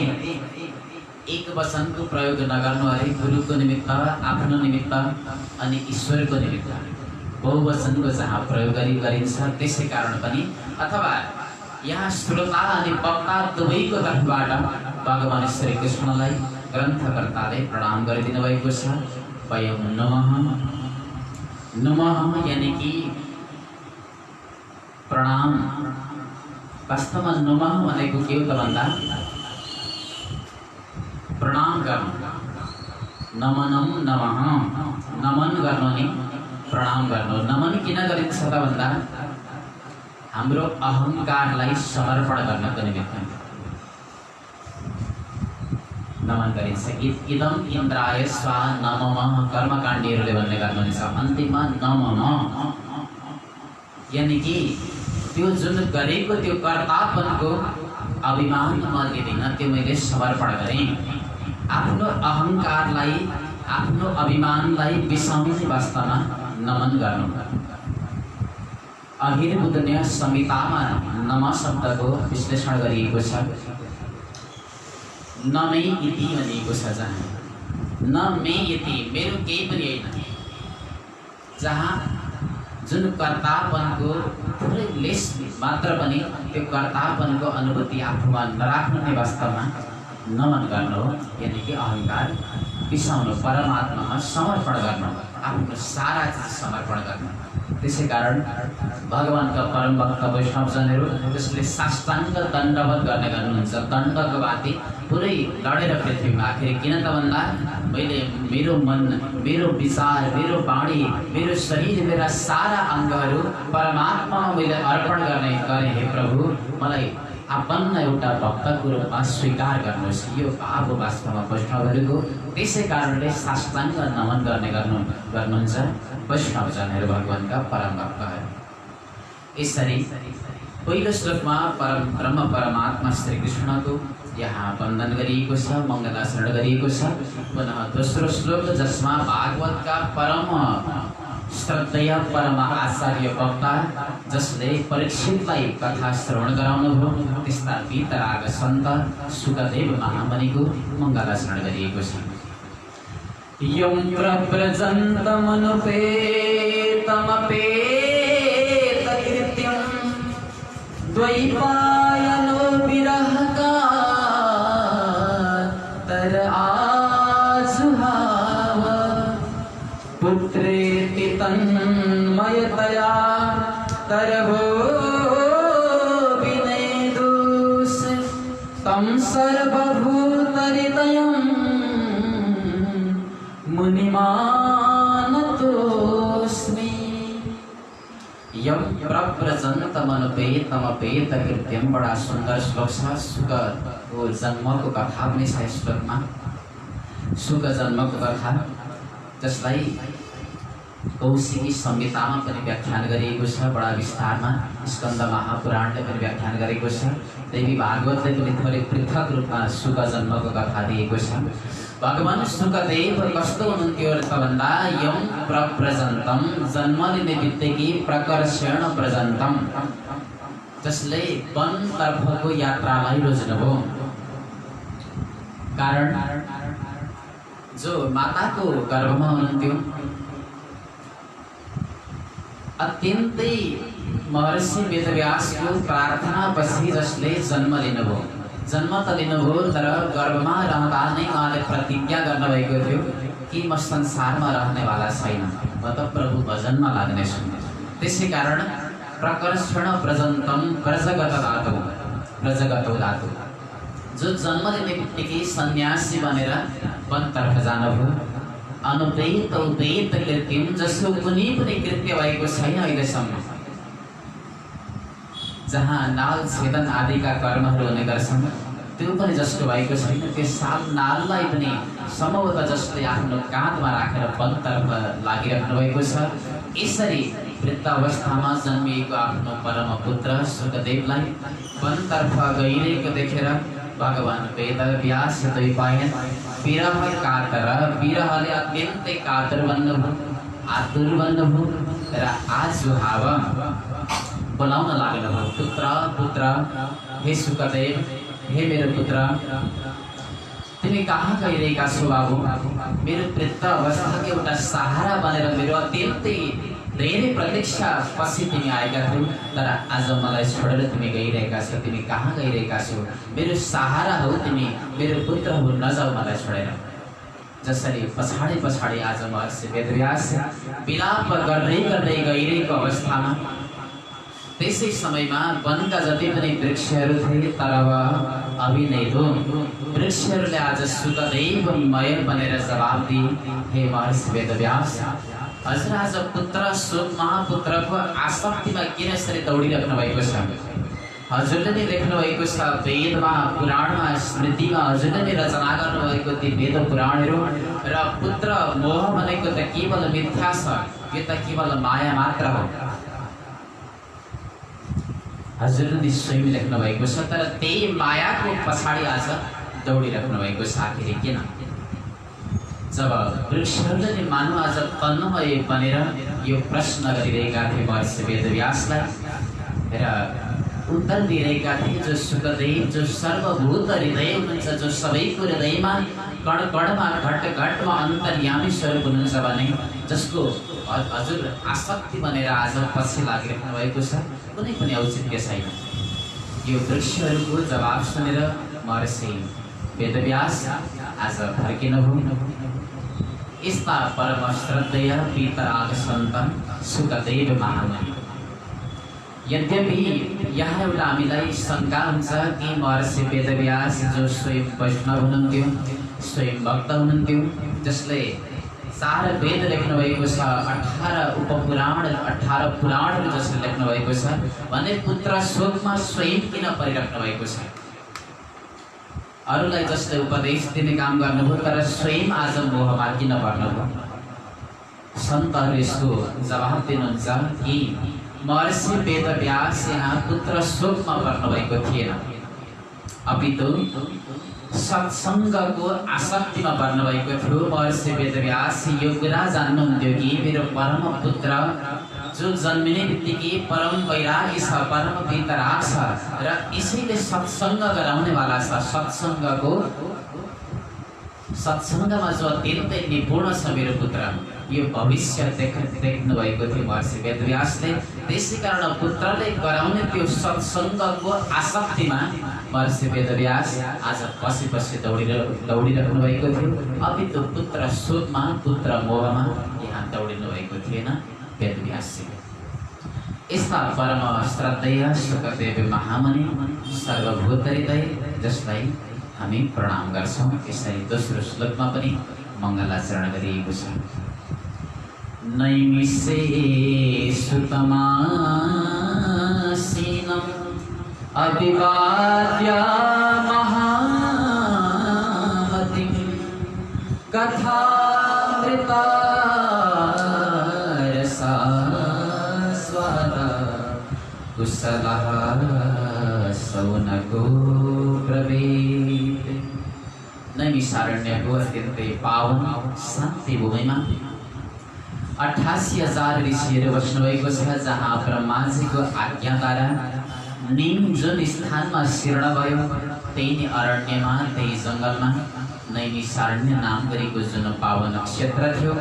एक वचनको प्रयोग नगर्नु अरे, गुरुको निमित्त, आफ्नो निमित्त अनि ईश्वरको निमित्त। बहुवचनको जहाँ प्रयोग गरिन्छ त्यसै कारण पनि, अथवा यहाँ श्रोता अनि वक्ता दुवैको तर्फबाट भगवान श्री कृष्णलाई ग्रन्थकर्ताले प्रणाम गरिदिनु भएको छ। वयम नमः नमः यानी कि प्रणाम। वास्तवमा नमः भनेको के हो त भन्दा प्रणाम गर्नु, नमनम नमः, नमन गर्नु नि प्रणाम गर्नु। नमन किन गरिन्छ त भन्दा हाम्रो अहङ्कारलाई समर्पण गर्नको निमित्त नमन गरिन्छ। इदम इन्द्राय स्वाहा नमः कर्मकाण्डीहरूले भन्ने गर्नुहुन्छ अन्तिममा नमः, यानी कि त्यो जुन गरेको त्यो कर्तापनको अभिमान म लिँदिन, त्यो मैले समर्पण गरेँ। आफ्नो अहङ्कारलाई, आफ्नो अभिमानलाई बिसाउने वास्तवमा नमन गर्नु। अहिर्बुद्धन्य संहितामा नम शब्दको विश्लेषण गरिएको छ। न मे इति भनिएको छ, जहाँ न मे इति मेरो केही पनि होइन, जहाँ जुन कर्तापनको थोरै लेस मात्र पनि त्यो कर्तापनको अनुभूति आफूमा नराख्नु नै वास्तवमा नमन गर्नु हो। यानी कि अहङ्कार बिसाउनु, परमात्मामा समर्पण गर्नु, आफ्नो सारा चिज समर्पण गर्नु। त्यसै कारण भगवानका परम भक्त वैष्णवजनहरू त्यसले साष्टाङ्ग दण्डवत गर्ने गर्नुहुन्छ। दण्डको बाती पुरै लडेर पृथ्वीमा। आखिर किन त भन्दा मैले मेरो मन, मेरो विचार, मेरो वाणी, मेरो शरीर, मेरा सारा अङ्गहरू परमात्मामा मैले अर्पण गरेँ। हे प्रभु, मलाई आफन्न एउटा भक्तको रूपमा स्वीकार गर्नुहोस्। यो भाव वास्तवमा वैष्णवहरूको। त्यसै कारणले साष्टाङ्ग नमन गर्ने गर्नुहुन्छ वैष्णवजनहरू, भगवानका परम भक्तहरू। यसरी पहिलो श्लोकमा ब्रह्म परमात्मा श्री कृष्णको यहाँ वन्दन गरिएको छ, मङ्गलाचरण गरिएको छ। पुनः दोस्रो श्लोक जसमा भागवतका परम श्रद्धेय परम आचार्य वक्ता जसले परीक्षितलाई कथा श्रवण गराउनु भयो, त्यस्ता वीतराग सन्त सुखदेव महामुनिको मङ्गलाचरण गरिएको छ। यं प्रव्रजन्तमनुपेतमपेतकृत्यं द्वैपायनो विरहका तर आजुहाव पुत्रेति तन्मयतया तरभो विनेदुष तं सर्वभूतहृदयं मुनिमानतोऽस्मि। यं प्रव्रजन्तमनुपेतमपेतकृत्यं। बड़ा सुंदर श्लोक छ। सुकको जन्मको कथा पनि छ श्लोकमा। सुक जन्मको कथा जसलाई कौशिकी संहितामा पनि व्याख्यान गरिएको छ बडा विस्तारमा। स्कन्द महापुराणले पनि व्याख्यान गरेको छ। देवी भागवतले पनि थोरै पृथक रूपमा सुक जन्मको कथा दिएको छ। भगवान सुकदेव कस्तो हुनुहुन्थ्यो त भन्दा यं प्रव्रजन्तम, जन्म लिने बित्तिकै प्रकर्षण व्रजन्तम, जसले वनतर्फको यात्रालाई रोज्नुभयो। कारण जो माताको गर्भमा हुनुहुन्थ्यो, अत्यन्तै महर्षि वेदव्यासको प्रार्थनापछि जसले जन्म लिनुभयो, जन्म त लिनुभयो तर गर्भमा रहँदा नै उहाँले प्रतिज्ञा गर्नुभएको थियो कि म संसारमा रहनेवाला छैन, म त प्रभु भजनमा लाग्नेछु। त्यसै कारण प्रकर्षण व्रजन्तम, व्रजगत धातु, व्रजगतो धातु, जो जन्म लिने बित्तिकै सन्यासी बनेर वनतर्फ जानुभयो। अनुपेत उपेत कृत्यम, जसको कुनै पनि कृत्य भएको छैन अहिलेसम्म, जहाँ नाल छेदन आदिका कर्महरू हुने गर्छन् त्यो पनि जसको भएको छैन, त्यो साल नाललाई पनि सम्भवतः जसले आफ्नो काँधमा राखेर वनतर्फ लागिरहनु भएको छ। यसरी वृद्ध अवस्थामा जन्मिएको आफ्नो परम पुत्र सुकदेवलाई वनतर्फ गइरहेको देखेर भगवान वेदव्यास द्वैपायन विरह कातर विरहले अत्यन्तै कातर बन्नुभयो, आतुर बन्नुभयो र आज हाव बोलाउन लाग्नुभयो, पुत्र पुत्र, हे सुकदेव, हे मेरो पुत्र, तिमी कहाँ गइरहेका छौ बाबु? मेरो वृद्ध अवस्थाको एउटा सहारा बनेर मेरो अत्यन्तै धेरै प्रतीक्षा पछि तिमी आएका थियौ, तर आज मलाई छोडेर तिमी गइरहेका छौ। तिमी कहाँ गइरहेका छौ? मेरो सहारा हो तिमी, मेरो पुत्र हो, नजाऊ मलाई छोडेर। जसरी पछाडि पछाडि आज महर्षि वेदव्यास विलाप गर्दै गर्दै गइरहेको अवस्थामा त्यसै समयमा वनका जति पनि वृक्षहरू थिए तर अभिनय हो वृक्षहरूले आज सुतदैवमय बनेर जवाब दिए, हे महर्षि वेदव्यास, हजुर आज पुत्र शोक महापुत्रको आसक्तिमा किन यसरी दौडिराख्नु भएको छ? हजुरले नै लेख्नु भएको छ वेदमा, पुराणमा, स्मृतिमा हजुरले नै रचना गर्नुभएको ती वेद पुराणहरू र पुत्र मोह भनेको त केवल मिथ्या छ, यो त केवल माया मात्र हो। हजुरले स्वयं लेख्नु भएको छ, तर त्यही मायाको पछाडि आज दौडिराख्नु भएको छ। आखिर किन? जब वृक्षहरूले नै मानव आज तन्मय बनेर यो प्रश्न गरिरहेका थिए महर्षि वेदव्यासलाई र उत्तर दिइरहेका थिए, जो सुखदेव, जो सर्वभूत हृदय हुनुहुन्छ, जो सबैको हृदयमा कण कणमा घट घटमा अन्तर्यामी स्वरूप हुनुहुन्छ भने जसको हजुर आसक्ति बनेर आज पछि लागिराख्नु भएको छ, कुनै पनि औचित्य छैन। यो वृक्षहरूको जवाब सुनेर महर्षि वेदव्यास आज फर्किनुभयो। यस्ता परम श्रद्धेय वीतराग सन्तान सुखदेव महामुनि। यद्यपि यहाँ एउटा हामीलाई शङ्का हुन्छ कि महर्षि वेदव्यास जो स्वयं वैष्णव हुनुहुन्थ्यो, स्वयं भक्त हुनुहुन्थ्यो, जसले 4 वेद लेख्नु भएको छ, 18 उपपुराण, 18 पुराणहरू जसले लेख्नु भएको छ भने पुत्र शोकमा स्वयं किन परिराख्नु भएको छ? अरूलाई जसले उपदेश दिने काम गर्नुभयो तर स्वयं आज मोहमा किन पर्नुभयो? सन्तहरूले यसको जवाब दिनुहुन्छ कि महर्षि वेदव्यास यहाँ पुत्र शोकमा पर्नुभएको थिएन, अपितु सत्सङ्गको आसक्तिमा पर्नुभएको थियो। महर्षि वेदव्यास यो कुरा जान्नुहुन्थ्यो कि मेरो परम पुत्र जो जन्मिने बित्तिकै परम वैरागी छ, परम वीतराग छ र यसैले सत्सङ्ग गराउनेवाला छ। सत्सङ्गमा जो अत्यन्तै निपुण छ मेरो पुत्र, यो भविष्य देख्नु भएको थियो महर्षि वेदव्यासले। त्यसै कारण पुत्रले गराउने त्यो सत्सङ्गको आसक्तिमा महर्षि वेदव्यास आज पछि पछि दौडिराख्नु भएको थियो, अपितु पुत्र शोकमा, पुत्र मोहमा यहाँ दौडिनु भएको थिएन वेदव्यासजी। यस्ता परम श्रद्धेय सुखदेव महामुनि सर्वभूत हृदय जसलाई हामी प्रणाम गर्छौँ। यसरी दोस्रो श्लोकमा पनि मङ्गलाचरण गरिएको छ। नैमिषे सुतमासीनम् अभिवाद्य महामतिं कथामृता रसास्वादा कुशलः सौनको ब्रवीत्। नैमिषारण्यको अत्यन्तै पावन शान्ति भूमिमा 88,000 ऋषिहरू बस्नुभएको छ, जहाँ ब्रह्माजीको आज्ञाद्वारा निम जुन स्थानमा शीर्ण भयो त्यही नै अरण्यमा, त्यही जङ्गलमा नैमिषारण्य नाम गरेको जुन पावन क्षेत्र थियो,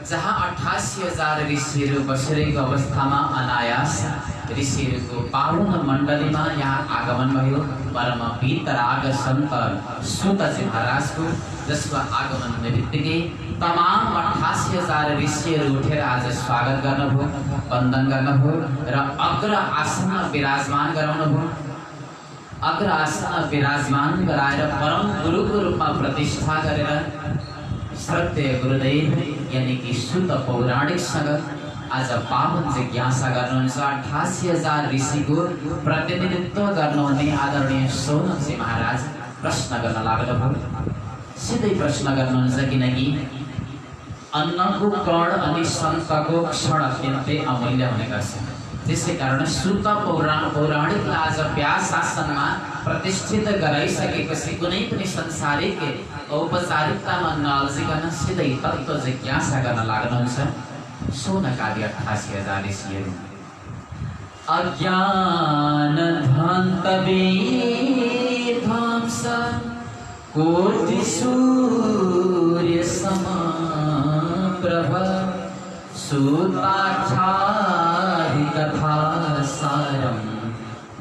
जहाँ 88,000 ऋषिहरू बसिरहेको अवस्थामा अनायास ऋषिहरूको पावन मण्डलीमा यहाँ आगमन भयो परम वीतराग सन्त सुतजी महाराजको, जसको आगमन हुने बित्तिकै तमाम 88,000 ऋषिहरू उठेर आज स्वागत गर्नुभयो, वन्दन गर्नुभयो र अग्र आसनमा विराजमान गराउनुभयो। अग्र आसनमा विराजमान गराएर परम गुरुको रूपमा प्रतिष्ठा गरेर श्रद्धेय गुरुदेव यानी कि सुत पौराणिकसँग आज पावन जिज्ञासा गर्नुहुन्छ। 88,000 ऋषिको प्रतिनिधित्व गर्नुहुने आदरणीय सौनकजी महाराज प्रश्न गर्न लाग्नुभयो। सिधै प्रश्न गर्नुहुन्छ, किनकि अन्नको कण अनि सन्तको क्षण अत्यन्तै अमूल्य हुने गर्छ। त्यसै कारण सुत पौराणिकलाई आज व्यास आसनमा प्रतिष्ठित गराइसकेपछि कुनै पनि संसारिक औपचारिकतामा नअल्झिकन सिधै तत्त्व जिज्ञासा गर्न लाग्नुहुन्छ। सोनकादि 88,000 ऋषिहरू अज्ञान ध्वंत विध्वंस कोटि सूर्य समप्रभ सुताख्याहि कथा सारं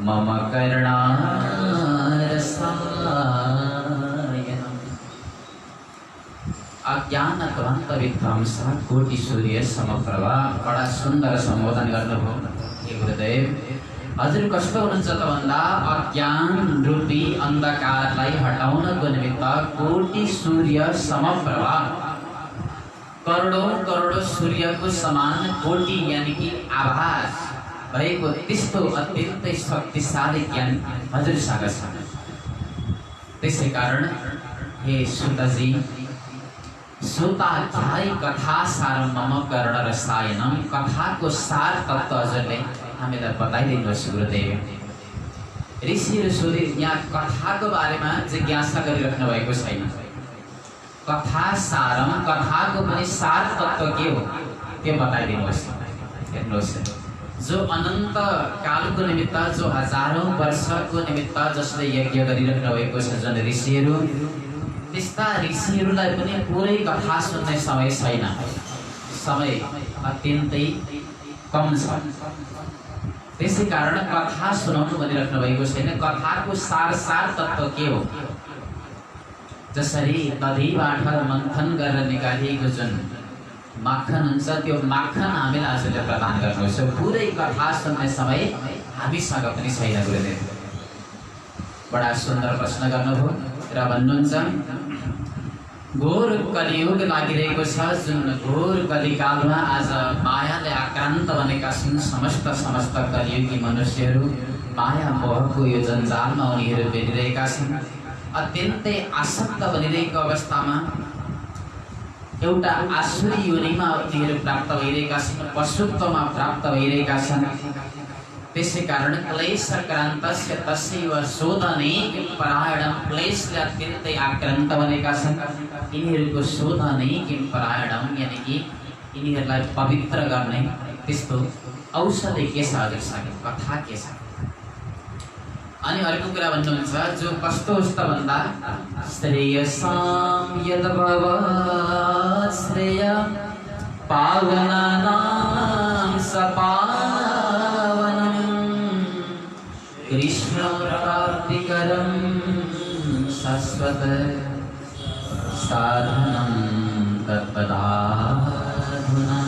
मम कर्णारसायनम्। अज्ञान ध्वंत विध्वंस कोटि सूर्य समप्रभ। बडा सुन्दर सम्बोधन गर्नुभयो हे गुरुदेव। हजुर कस्तो हुनुहुन्छ त भन्दा अज्ञान रूपी अन्धकारलाई हटाउनको निमित्त कोटि सूर्य समप्रभ, करोडौं करोडौं सूर्यको समान कोटि यानी कि आभास भएको त्यस्तो अत्यन्तै शक्तिशाली ज्ञान हजुरसँग छ। त्यसै कारण हे सुतजी, सुताख्यायि कथा सारं मम कर्ण रसायनम, कथाको सार तत्त्व हजुरले हामीलाई बताइदिनुहोस् गुरुदेव। ऋषिहरू सोधे यहाँ कथाको बारेमा जिज्ञासा गरिराख्नु भएको छैन। कथा सारम, कथाको पनि सार तत्त्व के हो त्यो बताइदिनुहोस्। हेर्नुहोस्, जो अनन्त कालको निमित्त, जो हजारौं वर्षको निमित्त जसले यज्ञ गरिराख्नु भएको छ जुन ऋषिहरू, त्यस्ता ऋषिहरूलाई पनि पुरै कथा सुन्ने समय छैन। समय अत्यन्तै कम छ। त्यसै कारण कथा सुनाउनु भनिराख्नु भएको छैन। कथाको सार तत्त्व के हो? जसरी नदीबाट मन्थन गरेर निकालिएको जुन माखन हुन्छ त्यो माखन हामीलाई आजले प्रदान गर्नुहोस्। पुरै कथा सुन्ने समय हामीसँग पनि छैन गुरुदेव। बडा सुन्दर प्रश्न गर्नुभयो र भन्नुहुन्छ घोर कलियुग लागिरहेको छ। जुन घोर कलिकालमा आज मायाले आक्रान्त बनेका छन् समस्त कलियुगी मनुष्यहरू। माया मोहको यो जन्जालमा उनीहरू बेरिरहेका छन्। अत्यन्तै आसक्त बनिरहेको अवस्थामा एउटा आसुरी योनिमा उनीहरू प्राप्त भइरहेका छन्, पशुत्वमा प्राप्त भइरहेका छन्। त्यसै कारण क्लेशक्रान्तस्य तस्यैव शोधने किं परायणं, क्लेशले अत्यन्तै आक्रान्त बनेका छन्। यिनीहरूको शोधने किं परायणं यानी कि यिनीहरूलाई पवित्र गर्ने त्यस्तो औषधि के छ हजुरसँग? कथा के छ? अनि अर्को कुरा भन्नुहुन्छ जो कस्तो होस् त भन्दा श्रेयसां यद्भवत् श्रेय पावनानां सपावनं कृष्णप्राप्तिकरं शाश्वत साधनं तत्पदाधुना।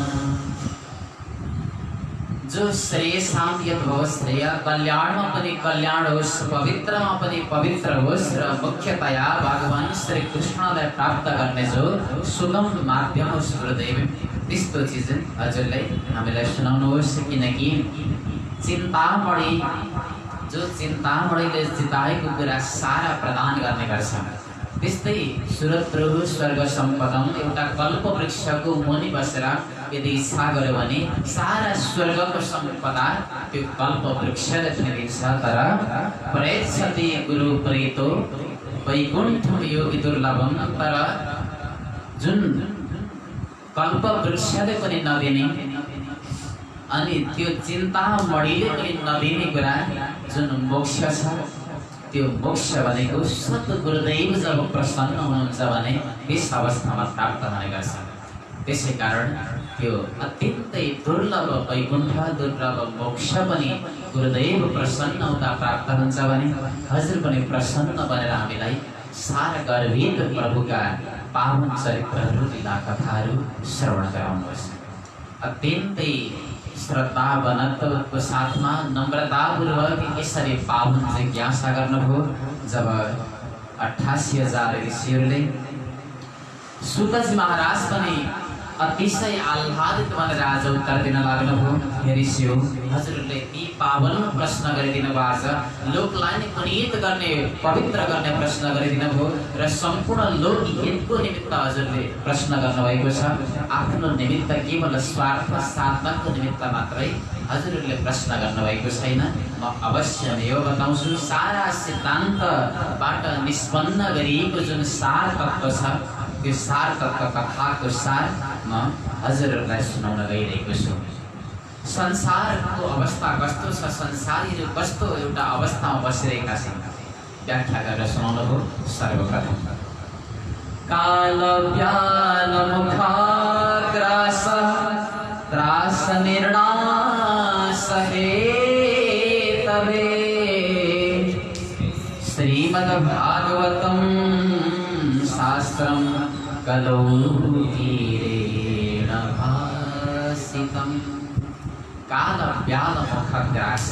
जो श्रेयसां यद्भवत् श्रेय, कल्याणमा पनि कल्याण होस्, पवित्रमा पनि पवित्र होस् र मुख्यतया भगवान श्री कृष्णलाई प्राप्त गर्ने जो सुगम माध्यम होस् गुरुदेव, त्यस्तो चिज हजुरले हामीलाई सुनाउनुहोस्। किनकि चिन्तामणि, जो चिन्तामणिले जिताएको कुरा सारा प्रदान गर्ने गर्छ। त्यस्तै सुरद्रुः स्वर्ग सम्पदम, एउटा कल्प वृक्षको मुनि बसेर यदि इच्छा गर्यो भने सारा स्वर्गको सम्पदा त्यो कल्प वृक्षले पनि दिन्छ। तर प्रेक्षति गुरु प्रेतो वैकुण्ठम योगी दुर्लभम, तर जुन कल्प वृक्षले पनि नदिने अनि त्यो चिन्तामणिले पनि नदिने कुरा जुन मोक्ष छ, त्यो मोक्ष भनेको सद्गुरुदेव जब प्रसन्न हुनुहुन्छ भने त्यस अवस्थामा प्राप्त हुने गर्छ। त्यसै कारण त्यो अत्यन्तै दुर्लभ वैकुण्ठ, दुर्लभ मोक्ष पनि गुरुदेव प्रसन्न हुँदा प्राप्त हुन्छ भने हजुर पनि प्रसन्न बनेर हामीलाई सारा गर्भित प्रभुका पावन चरित्रहरू, लीला कथाहरू श्रवण गराउनुहोस्। अत्यन्तै श्रद्धा बनत्वको साथमा नम्रतापूर्वक यसरी पावन जिज्ञासा गर्नुभयो। जब 88,000 ऋषिहरूले सुतजी महाराज पनि अतिशय आह्लादित भनेर आज उत्तर दिन लाग्नुभयो। हेरिस्यो हजुरले ती पावन प्रश्न गरिदिनु भएको छ, लोकलाई नै पुनीत गर्ने पवित्र गर्ने प्रश्न गरिदिनु भयो र सम्पूर्ण लोक हितको निमित्त हजुरले प्रश्न गर्नुभएको छ। आफ्नो निमित्त केवल स्वार्थ साधनको निमित्त मात्रै हजुरले प्रश्न गर्नुभएको छैन। म अवश्य नै यो बताउँछु, सारा सिद्धान्तबाट निष्पन्न गरिएको जुन सार तत्त्व छ त्यो सार तत्त्व कथाको सार म हजुरहरूलाई सुनाउन गइरहेको छु। संसारको अवस्था कस्तो छ, संसारीहरू कस्तो एउटा अवस्थामा बसिरहेका छन्, व्याख्या गरेर सुनाउनु हो। सर्वप्रथम काल व्याल मुखाग्रास त्रास निर्णास हे तवे श्रीमद्भागवतं शास्त्रं कलौ धीरेण भासितम्। काल व्याल मुखग्रास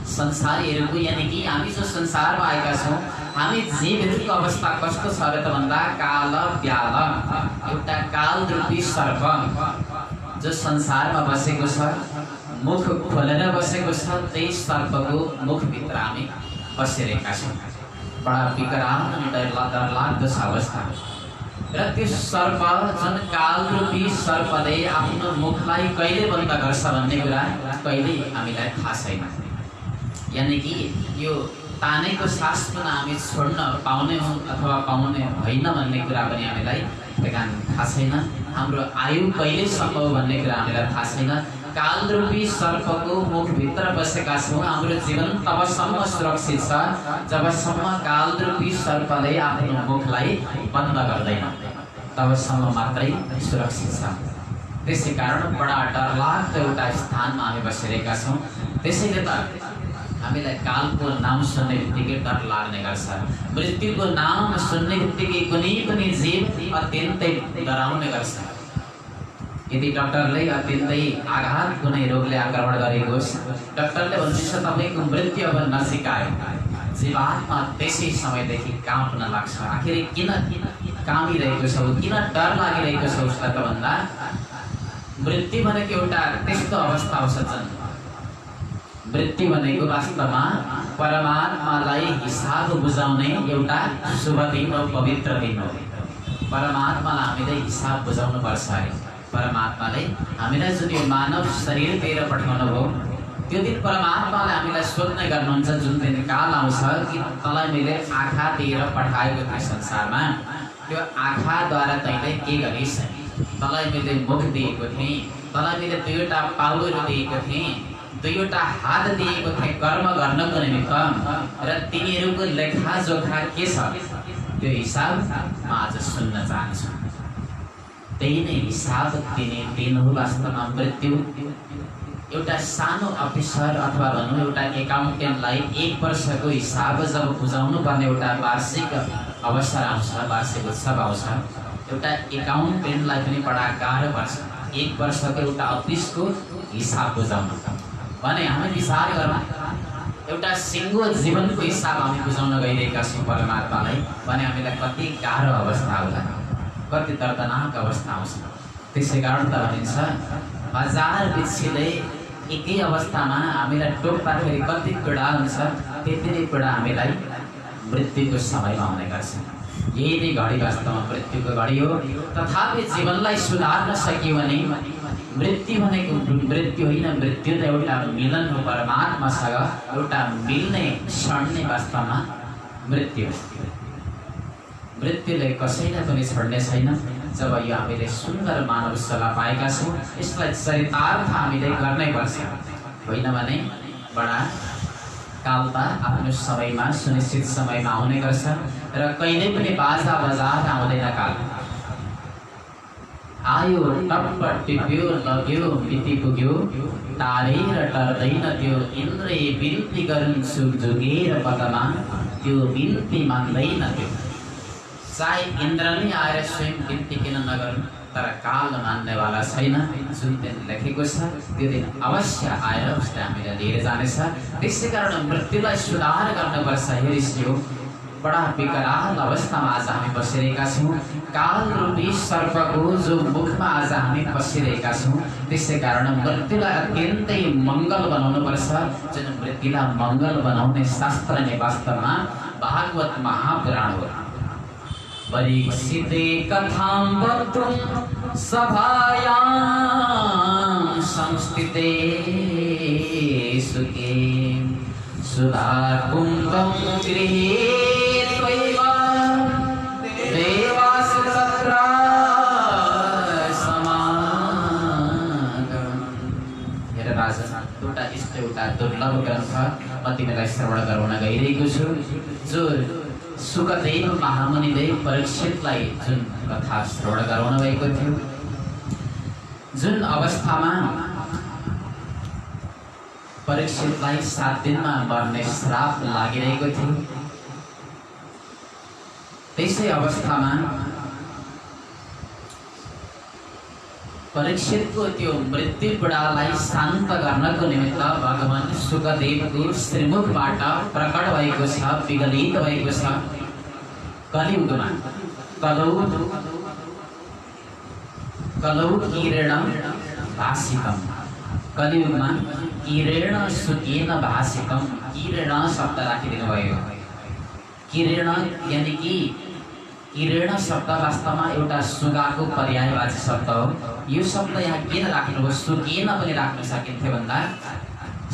संसारीहरूको यानि कि हामी जो संसारमा आएका छौँ, हामी जीवहरूको अवस्था कस्तो छ र त भन्दा काल व्याल एउटा काल रूपी सर्प जो संसारमा बसेको छ, मुख खोलेर बसेको छ, त्यही सर्पको मुखभित्र हामी बसिरहेका छौँ। बडा विकराल अनि डरलाग्दो छ अवस्था। र त्यो सर्प जुन काल रूपी सर्पले आफ्नो मुखलाई कहिले बन्द गर्छ भन्ने कुरा कहिले हामीलाई थाहा छैन। यानि कि यो तानेको सास पनि हामी छोड्न पाउने हौँ अथवा पाउने होइन भन्ने कुरा पनि हामीलाई थाहा छैन। हाम्रो आयु कहिलेसम्म हो भन्ने कुरा हामीलाई थाहा छैन। कालरूपी सर्पको मुखभित्र बसेका छौँ। हाम्रो जीवन तबसम्म सुरक्षित छ जबसम्म कालरूपी सर्पले आफ्नो मुखलाई बन्द गर्दैन, तबसम्म मात्रै सुरक्षित छ। त्यसै कारण बडा डरलाग्दो एउटा स्थानमा हामी बसिरहेका छौँ। त्यसैले त हामीलाई कालको नाम सुन्ने बित्तिकै डर लाग्ने गर्छ। मृत्युको नाम सुन्ने बित्तिकै कुनै पनि जीव अत्यन्तै डराउने गर्छ। यदि डाक्टरले अत्यन्तै आघात कुनै रोगले आक्रमण गरेको होस्, डाक्टरले भन्छ तपाईँको मृत्यु अब नजिक आयो, जीवात्मा त्यसै समयदेखि काँप्न लाग्छ। आखिर किन काँपिरहेको छ, किन डर लागिरहेको छ उसलाई त भन्दा मृत्यु भनेको एउटा त्यस्तो अवस्था हो सज्जन। मृत्यु भनेको वास्तवमा परमात्मालाई हिसाब बुझाउने एउटा शुभ दिन हो, पवित्र दिन हो। परमात्मालाई हामीले हिसाब बुझाउनु पर्छ अरे। परमात्माले हामीलाई जुन यो मानव शरीर दिएर पठाउनु भयो, त्यो दिन परमात्माले हामीलाई सोध्ने गर्नुहुन्छ, जुन दिन काल आउँछ कि तँलाई मैले आँखा दिएर पठाएको थिएँ संसारमा, त्यो आँखाद्वारा तैँले के गरिस्? तँलाई मैले मुख दिएको थिएँ, तँलाई मैले दुईवटा पाउहरू दिएको थिएँ, दुईवटा हात दिएको थिएँ कर्म गर्नको निमित्त, र तिनीहरूको लेखाजोखा के छ त्यो हिसाब म आज सुन्न चाहन्छु। त्यही नै हिसाब दिने दिन हो वास्तवमा मृत्यु। एउटा सानो अफिसर अथवा भनौँ एउटा एकाउन्टेन्टलाई 1 वर्षको हिसाब जब बुझाउनु पर्ने एउटा वार्षिक अवसर आउँछ, वार्षिक उत्सव आउँछ, एउटा एकाउन्टेन्टलाई पनि बडा गाह्रो पर्छ 1 वर्षको एउटा अफिसको हिसाब बुझाउनु। भने हामी विचार गरौँ, एउटा सिङ्गो जीवनको हिसाब हामी बुझाउन गइरहेका छौँ परमात्मालाई, भने हामीलाई कति गाह्रो अवस्था होला, कति दर्दनाक अवस्था आउँछ। त्यसै कारण त भनिन्छ 1000 बिच्छीले एकै अवस्थामा हामीलाई टोक्दाखेरि कति पीडा हुन्छ, त्यति नै पीडा हामीलाई मृत्युको समयमा आउने गर्छ। यही नै घडी वास्तवमा मृत्युको घडी हो। तथापि जीवनलाई सुधार्न सकियो भने मृत्यु भनेको मृत्यु होइन, मृत्यु त एउटा मिलन हो परमात्मासँग, एउटा मिल्ने क्षण वास्तवमा मृत्यु। मृत्युले कसैलाई पनि छोड्ने छैन। जब यो हामीले सुन्दर मानव सल्लाह पाएका छौँ, यसलाई चरितार्थ हामीले गर्नै पर्छ, होइन भने बडा काल त आफ्नो समयमा सुनिश्चित समयमा आउने गर्छ र कहिले पनि बाजा बजाएर आउँदैन। काल आयो टप्प टिप्यो लग्यो मिति पुग्यो, टारेर टर्दैन त्यो इन्द्र बिन्ती गरुन्छु जोगेर पदमा, त्यो बिन्ती मान्दैन त्यो। चाहे इन्द्र नै आएर स्वयं बिन्ती किन नगर्नु, तर काल मान्नेवाला छैन। जुन दिन लेखेको छ त्यो दिन अवश्य आएर उसले हामीलाई लिएर जानेछ। त्यसै कारण मृत्युलाई सुधार गर्नुपर्छ। हेरिसियो बडा विकराल अवस्थामा आज हामी बसिरहेका छौँ। काल रूपी सर्पको जो मुखमा आज हामी बसिरहेका छौँ। त्यसै कारण मृत्युलाई अत्यन्तै मङ्गल बनाउनुपर्छ। जुन मृत्युलाई मङ्गल बनाउने शास्त्र नै वास्तवमा भागवत महापुराण हो। परीक्षिते कथां वक्तुं सभायां संस्थिते सुखे सुधा कुंभं गृहे त्वैव देवासु तत्र समागमम्। हेर राजा, एउटा दुर्लभ ग्रन्थ म तिमीलाई श्रवण गराउन गइरहेको छु। जो सुकदेव महामुनिले परीक्षितलाई जुन कथा श्रवण गराउनु भएको थियो, जुन अवस्थामा परीक्षितलाई 7 दिनमा मर्ने श्राप लागिरहेको थियो, त्यसै अवस्थामा परीक्षितको त्यो मृत्यु पीडालाई शान्त गर्नको निमित्त भगवान सुकदेवको श्रीमुखबाट प्रकट भएको छ, विगलित भएको छ। कलियुगमा कलौ किरण भाषितम, कलियुगमा किरण सुकेन भाषितम। किरण शब्द राखिदिनु भयो। किरण यानि कि किरण शब्द वास्तवमा एउटा सुगाको पर्यायवाची शब्द हो। यो शब्द यहाँ किन राख्नुभयो? सुकेन पनि राख्न सकिन्थ्यो भन्दा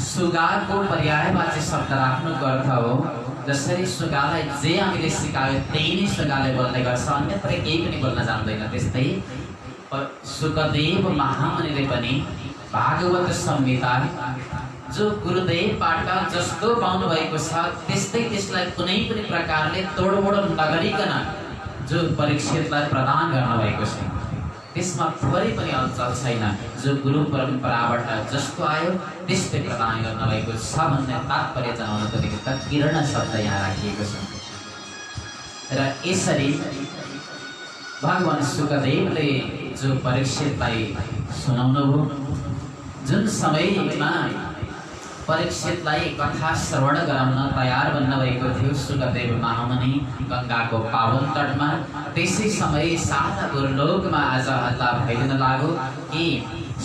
सुगाको पर्यायवाची शब्द राख्नुको अर्थ हो जसरी सुगालाई जे हामीले सिकायो त्यही नै सुगाले बोल्ने गर्छ, अन्यत्र केही पनि बोल्न जान्दैन। त्यस्तै सुकदेव महामुनिले पनि भागवत संहिता जो गुरुदेवबाट जस्तो पाउनु भएको छ त्यस्तै त्यसलाई कुनै पनि प्रकारले तोडमोड नगरिकन जो परीक्षितलाई प्रदान गर्नुभएको छ, त्यसमा थोरै पनि अल्छल छैन। जो गुरु परम्पराबाट जस्तो आयो त्यस्तै प्रदान गर्नुभएको छ भन्ने तात्पर्य जनाउनको निमित्त किरण शब्द यहाँ राखिएको छ। र यसरी भगवान सुकदेवले जो परीक्षितलाई सुनाउनुभयो, जुन समयमा परीक्षितलाई कथा श्रवण गराउन तयार बन्न भएको थियो सुकदेव महामुनि गंगाको पावन तटमा, त्यसै समय सारा गुरुलोकमा आज हल्ला फैलिन लाग्यो कि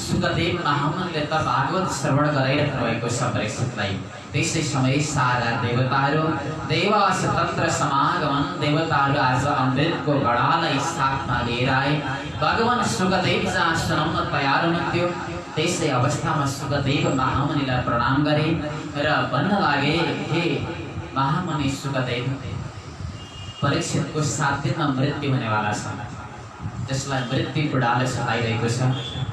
सुकदेव महामुनिले त भागवत श्रवण गराइरहनु भएको छ परीक्षितलाई। त्यसै समय सारा देवताहरू देवास तन्त्र समागमन, देवताहरू आज अमृतको गडालाई साथमा लिएर आए। भगवान सुकदेव जहाँ सुनाउन तयार हुनुहुन्थ्यो त्यसै अवस्थामा सुकदेव महामुनिलाई प्रणाम गरे र भन्न लागे, हे महामुनि सुकदेव, परीक्षितको 7 दिनमा मृत्यु हुनेवाला छ, जसलाई मृत्यु पीडाले सताइरहेको छ।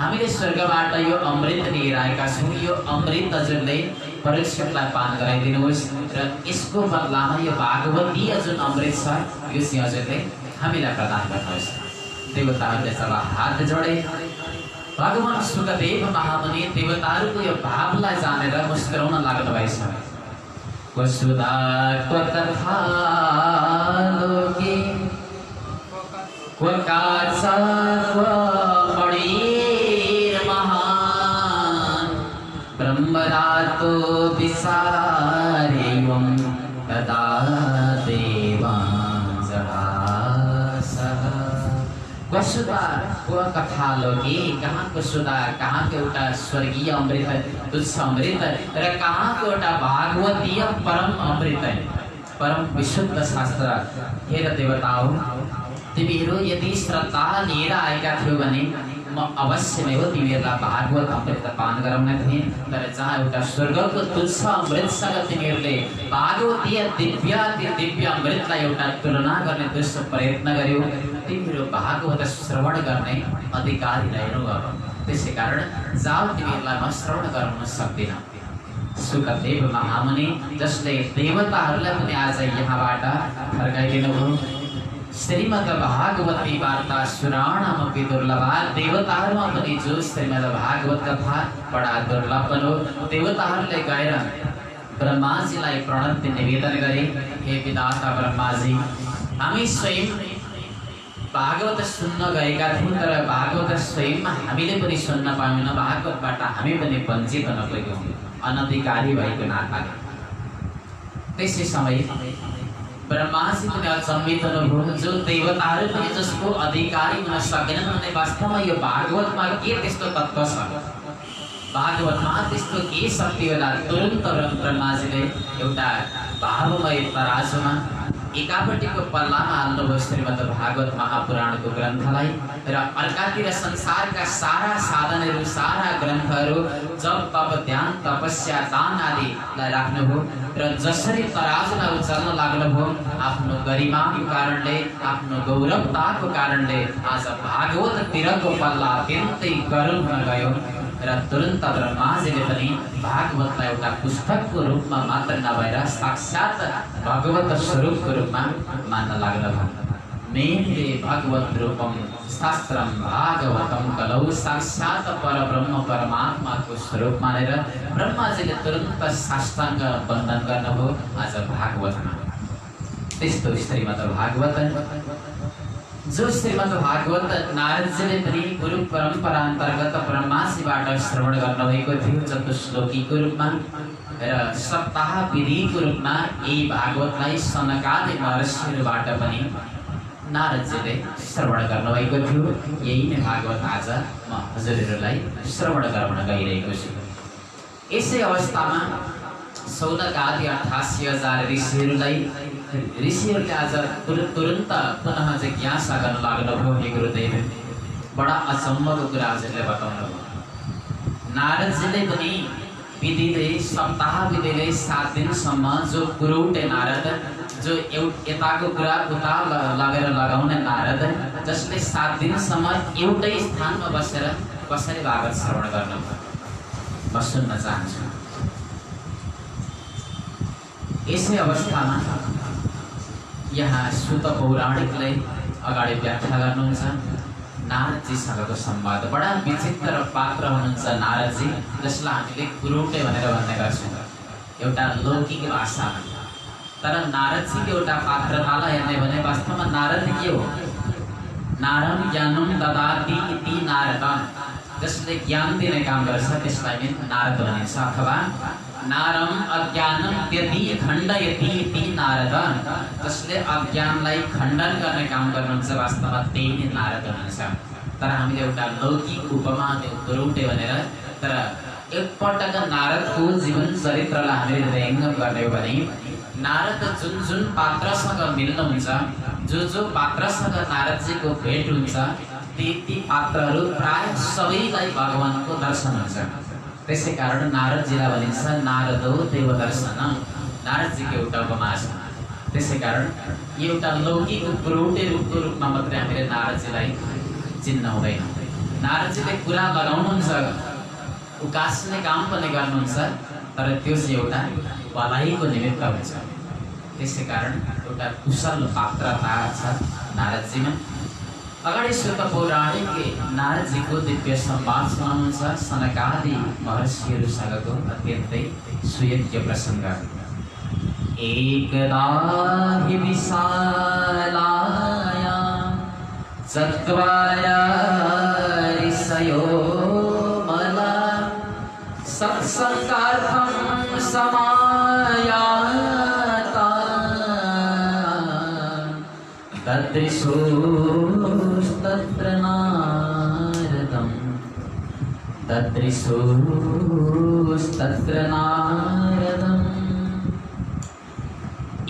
हामीले स्वर्गबाट यो अमृत लिएर आएका छौँ। यो अमृत हजुरले परीक्षितलाई पान गराइदिनुहोस् र यसको बदलामा यो भागवतीय जुन अमृत छ यो चाहिँ हजुरले हामीलाई प्रदान गर्नुहोस्। देवताहरूले जब हात जोडे, भगवान सुकदेव महामुनि देवताहरूको यो भावलाई जानेर मुस्कुराउन लाग्नु भएछ। वसुधाको कथा लोके क्वकाचा क्वमणिर्महान् ब्रह्मरातो विसारेवं तदा देवान् जहासः। वसुधा को कथा लोके, कहाँ को सुधा, कहाँ के एउटा स्वर्गीय अमृत तुच्छ अमृत र कहाँ को एउटा भागवतीय परम अमृत, परम विशुद्ध शास्त्र। हेर देवताओं, तिमीहरू यदि श्रद्धा लिएर आएका थियौ भने म अवश्य नै हो तिमीहरूलाई भागवत अमृत पान गराउने थिएँ। तर जहाँ एउटा स्वर्गको तुच्छ अमृतसँग तिमीहरूले भागवतीय दिव्य अमृतलाई एउटा तुलना गर्ने दुष्ट प्रयत्न गर्यौ, तिमीहरू भागवत श्रवण गर्ने अधिकारी रहेनौ। अब त्यसै कारण जाऊ, तिमीहरूलाई म श्रवण गराउन सक्दिनँ। सुकदेव महामुनि जसले देवताहरूलाई पनि आज यहाँबाट फर्काइदिनु भयो। श्रीमद् भागवती वार्ता सुराणमपि दुर्लभा, देवताहरूमा पनि जो श्रीमद् भागवत कथा बडा दुर्लभ हो। देवताहरूले गएर ब्रह्माजीलाई प्रणति निवेदन गरे, हे विधाता ब्रह्माजी, हामी स्वयं भागवत सुन्न गएका थियौँ तर भागवत स्वयंमा हामीले पनि सुन्न पाएनौँ। भागवतबाट हामी पनि वञ्चित हुन पुग्यौँ अनधिकारी भएको नाताले। त्यसै समय ब्रह्माजी पनि अचम्मित हुनुभयो, जो देवताहरू पनि जसको अधिकारी हुन सकेनन् भने वास्तवमा यो भागवतमा के त्यस्तो तत्त्व छ, भागवतमा त्यस्तो के शक्ति होला। तुरुन्त ब्रह्माजीले एउटा भावमय तराजुमा एकापट्टिको पल्लामा हाल्नुभयो श्रीमद् भागवत महापुराणको ग्रन्थलाई र अर्कातिर संसारका सारा साधनहरू, सारा ग्रन्थहरू, जप तप ध्यान तपस्या दान आदिलाई राख्नुभयो र जसरी तराजुलाई उचाल्न लाग्नुभयो आफ्नो गरिमाको कारणले, आफ्नो गौरवताको कारणले आज भागवततिरको पल्ला अत्यन्तै गरुङ हुन गयो र तुरुन्त ब्रह्माजीले पनि भागवतलाई एउटा पुस्तकको रूपमा मात्र नभएर साक्षात भगवत स्वरूपको रूपमा मान्न लाग्नुभयो। मेरे भगवत रूपम शास्त्रम भागवतम कलौ, साक्षात परब्रह्म परमात्माको स्वरूप मानेर ब्रह्माजीले तुरुन्त साष्टाङ्ग वन्दन गर्नुभयो आज भागवतमा। त्यस्तो श्रीमद् भागवत, जो श्रीमद् भागवत नारदजीले पनि गुरु परम्परा अन्तर्गत ब्रह्माजीबाट श्रवण गर्नुभएको थियो चतुश्लोकीको रूपमा र सप्ताह विधिको रूपमा यही भागवतलाई सनकादि महर्षिहरूबाट पनि नारदजीले श्रवण गर्नुभएको थियो। यही नै भागवत आज म हजुरहरूलाई श्रवण गराउन गइरहेको छु। यसै अवस्थामा सौनक आदि 88,000 ऋषिहरूले आज तुरुन्त पुनः जिज्ञासा गर्न लाग्नुभयो। हे गुरुदेव, बडा अचम्मको कुरा हजुरले बताउनुभयो। नारदजीले पनि विधिले, सप्ताह विधिले 7 दिनसम्म जो कुरौटे नारद, जो यताको कुरा उता लगेर लगाउने नारद, जसले 7 दिनसम्म एउटै स्थानमा बसेर कसरी भागवत श्रवण गर्नुभयो म सुन्न चाहन्छु। यसै अवस्थामा यहाँ सुत पौराणिकले अगाडि व्याख्या गर्नुहुन्छ नारदजीसँगको संवाद। बडा विचित्र पात्र हुनुहुन्छ नारदजी, जसलाई हामीले कुरौटे भनेर भन्ने गर्छौँ एउटा लौकिक भाषामा। तर नारदजीको एउटा पात्रतालाई हेर्ने भने वास्तवमा नारद के हो? नारम ज्ञानम ददाति इति नारद, जसले ज्ञान दिने काम गर्छ त्यसलाई नै नारद भनिन्छ। अथवा नारम अज्ञानम त्यति खण्डयति इति नारद, जसले अज्ञानलाई खण्डन गर्ने काम गर्नुहुन्छ वास्तवमा त्यही नै नारद भनिन्छ। तर हामीले एउटा लौकिक उपमा कुरौटे भनेर, तर एकपटक नारदको जीवन चरित्रलाई हामीले व्यङ्ग्य गर्ने हो भने नारद जुन पात्रसँग मिल्नुहुन्छ, जो पात्रसँग नारदजीको भेट हुन्छ, ती पात्रहरू प्राय सबैलाई भगवानको दर्शन हुन्छ। त्यसै कारण नारदजीलाई भनिन्छ नारदो देव दर्शन, नारदजीको एउटा उपमा छ। त्यसै कारण यो एउटा लौकिक कुरौटे रूपको रूपमा मात्रै हामीले नारदजीलाई चिन्न हुँदैन। नारदजीले कुरा लगाउनुहुन्छ, उकास्ने काम पनि गर्नुहुन्छ, तर त्यो चाहिँ एउटा भलाइको निमित्त हुन्छ। त्यसै कारण एउटा कुशल पात्रता छ नारदजीमा। अगाडि सुत पौराणिक नारदजीको दिव्य संवाद सुनाउनुहुन्छ सनकादि महर्षिहरूसँगको अत्यन्तै सुयोग्य प्रसङ्ग। एकदा हि विशालायां चत्वारः ऋषयो मला सत्सङ्गार्थं समायाता तदृशोस्तत्र नारदम्।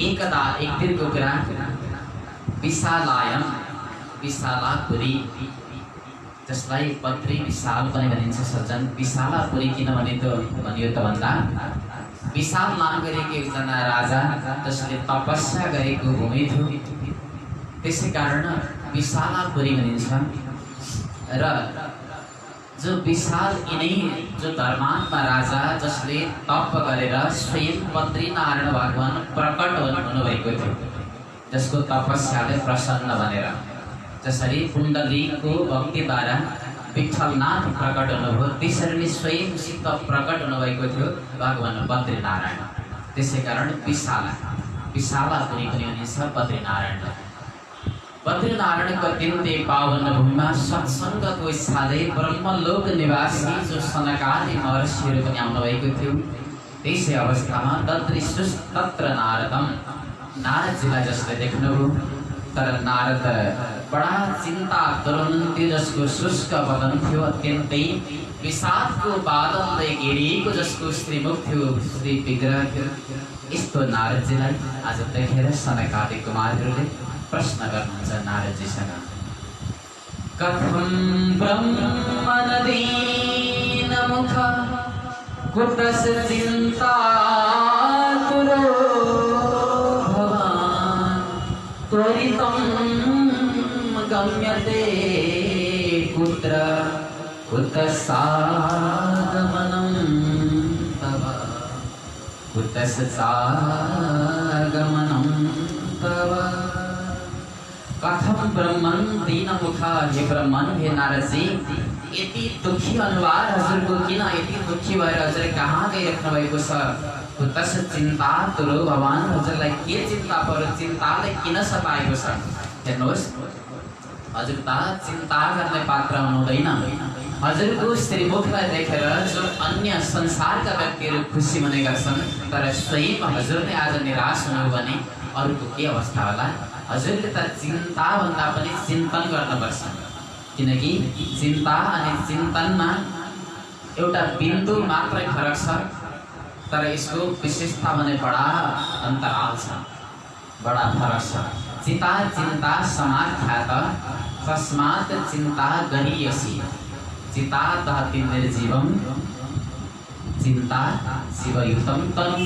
एकदा एक दिनको कुरा, विशालायम, विशालापुरी, जसलाई पत्री विशाल पनि भनिन्छ सज्जन। विशालापुरी किन भनियो त भन्दा विशाल नाम गरेको एकजना राजा जसले तपस्या गरेको भूमि थियो, त्यसै कारण विशालापुरी भनिन्छ। र जो विशाल यिनै जो धर्मात्मा राजा जसले तप गरेर स्वयं बद्रीनारायण भगवान प्रकट हुनुभएको थियो, जसको तपस्याले प्रसन्न बनेर, जसरी कुण्डलीको भक्तिद्वारा विठ्ठलनाथ प्रकट हुनुभयो त्यसरी स्वयं सिद्ध प्रकट हुनुभएको थियो भगवान बद्रीनारायण। त्यसै कारण विशालापुरी पनि भनिन्छ बद्रीनारायण। बद्रीनारायणको अत्यन्तै पावन भूमिमा सत्सङ्गको इच्छाले ब्रह्मलोक निवासी जो सनकादि महर्षिहरू पनि आउनुभएको थियो। त्यसै अवस्थामा तत्र नारदम, नारदजीलाई जसले देख्नुभयो तर नारद बडा चिन्ता तुरुन्थ्यो, जसको शुष्क बदन थियो, अत्यन्तै विषादको बादलले घेरिएको जसको श्रीमुख थियो, श्री विग्रह थियो। यस्तो नारदजीलाई आज देखेर सनकादि कुमारहरूले प्रश्न गर्नुहुन्छ नारदजीसँग, कथं ब्रह्मणदीन मुख कुतस चिन्तातुरो भवान् त्वरितं गम्यते कुत्र कुतसागमनं तव कुतसागमनं तव। कथम ब्रह्मन दीन मुखा, हे ब्रह्मन, हे नारदजी, यति दुखी अनुहार हजुरको किन, यति दुखी भएर हजुर कहाँ गइराख्नु भएको छ? कुतस चिन्ता तुरो भवान, हजुरलाई के चिन्ता पर्यो, चिन्ताले किन सताएको छ? हेर्नुहोस्, हजुर त चिन्ता गर्ने पात्र हुनुहुँदैन। हजुरको श्रीमुखलाई देखेर जो अन्य संसारका व्यक्तिहरू खुसी हुने गर्छन्, तर स्वयं हजुरले आज निराश हुनु भने अरूको के अवस्था होला? हजुरले त चिन्ता भन्दा पनि चिन्तन गर्नुपर्छ, किनकि चिन्ता अनि चिन्तनमा एउटा बिन्दु मात्रै फरक छ, तर यसको विशेषता भने बडा अन्तराल छ, बडा फरक छ। चिता चिन्ता समाख्यात तस्मात् चिन्ता गरीयसी, चिता दहति निर्जीवम चिन्ता शिवयुतम तनु।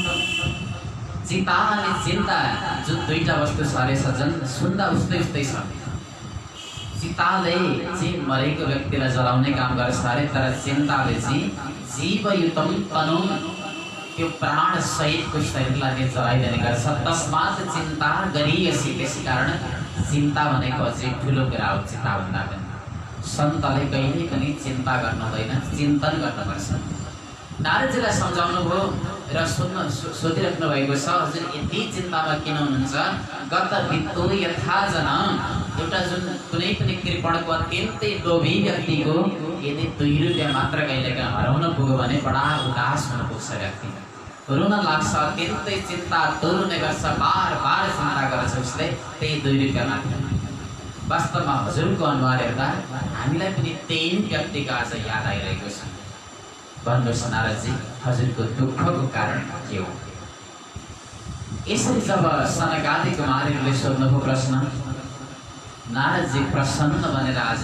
चिता अनि चिन्ता जो दुईटा वस्तु छ रे सज्जन, सुन्दा उस्तै उस्तै छ। चिताले चाहिँ मरेको व्यक्तिलाई जलाउने काम गर्छ अरे, तर चिन्ताले चाहिँ जीवयुतम तनु, त्यो प्राण सहितको शरीरलाई जलाइदिने गर्छ। तस्मात् चिन्ता गरीयसी, त्यसै कारण चिन्ता भनेको अझै ठुलो कुरा हो। चिन्ता भन्दा पनि सन्तले कहिल्यै पनि चिन्ता गर्नु हुँदैन, चिन्तन गर्नुपर्छ। नारदजीलाई सम्झाउनु भयो र सोधिराख्नु भएको छ, हजुर यति चिन्तामा किन हुनुहुन्छ? गत वित्तो यथा जन, एउटा जुन कुनै पनि कृपणको अत्यन्तै लोभी व्यक्तिको यदि 2 रुपियाँ मात्र कहिलेकाहीँ हराउन पुग्यो भने बडा उदास हुन पुग्छ व्यक्ति, रुन लाग्छ, अत्यन्तै चिन्ता तोरुने गर्छ, बार बार चिन्ता गर्छ उसले, त्यही 2 रुपियाँ मात्र। वास्तवमा हजुरको अनुहार हेर्दा हामीलाई पनि त्यही व्यक्तिको आज याद आइरहेको छ। भन्नुहोस् नारदजी, हजुरको दुःखको कारण के हो? यसरी जब सनकादि कुमारहरूले सोध्नुभयो प्रश्न, नारदजी प्रसन्न बनेर आज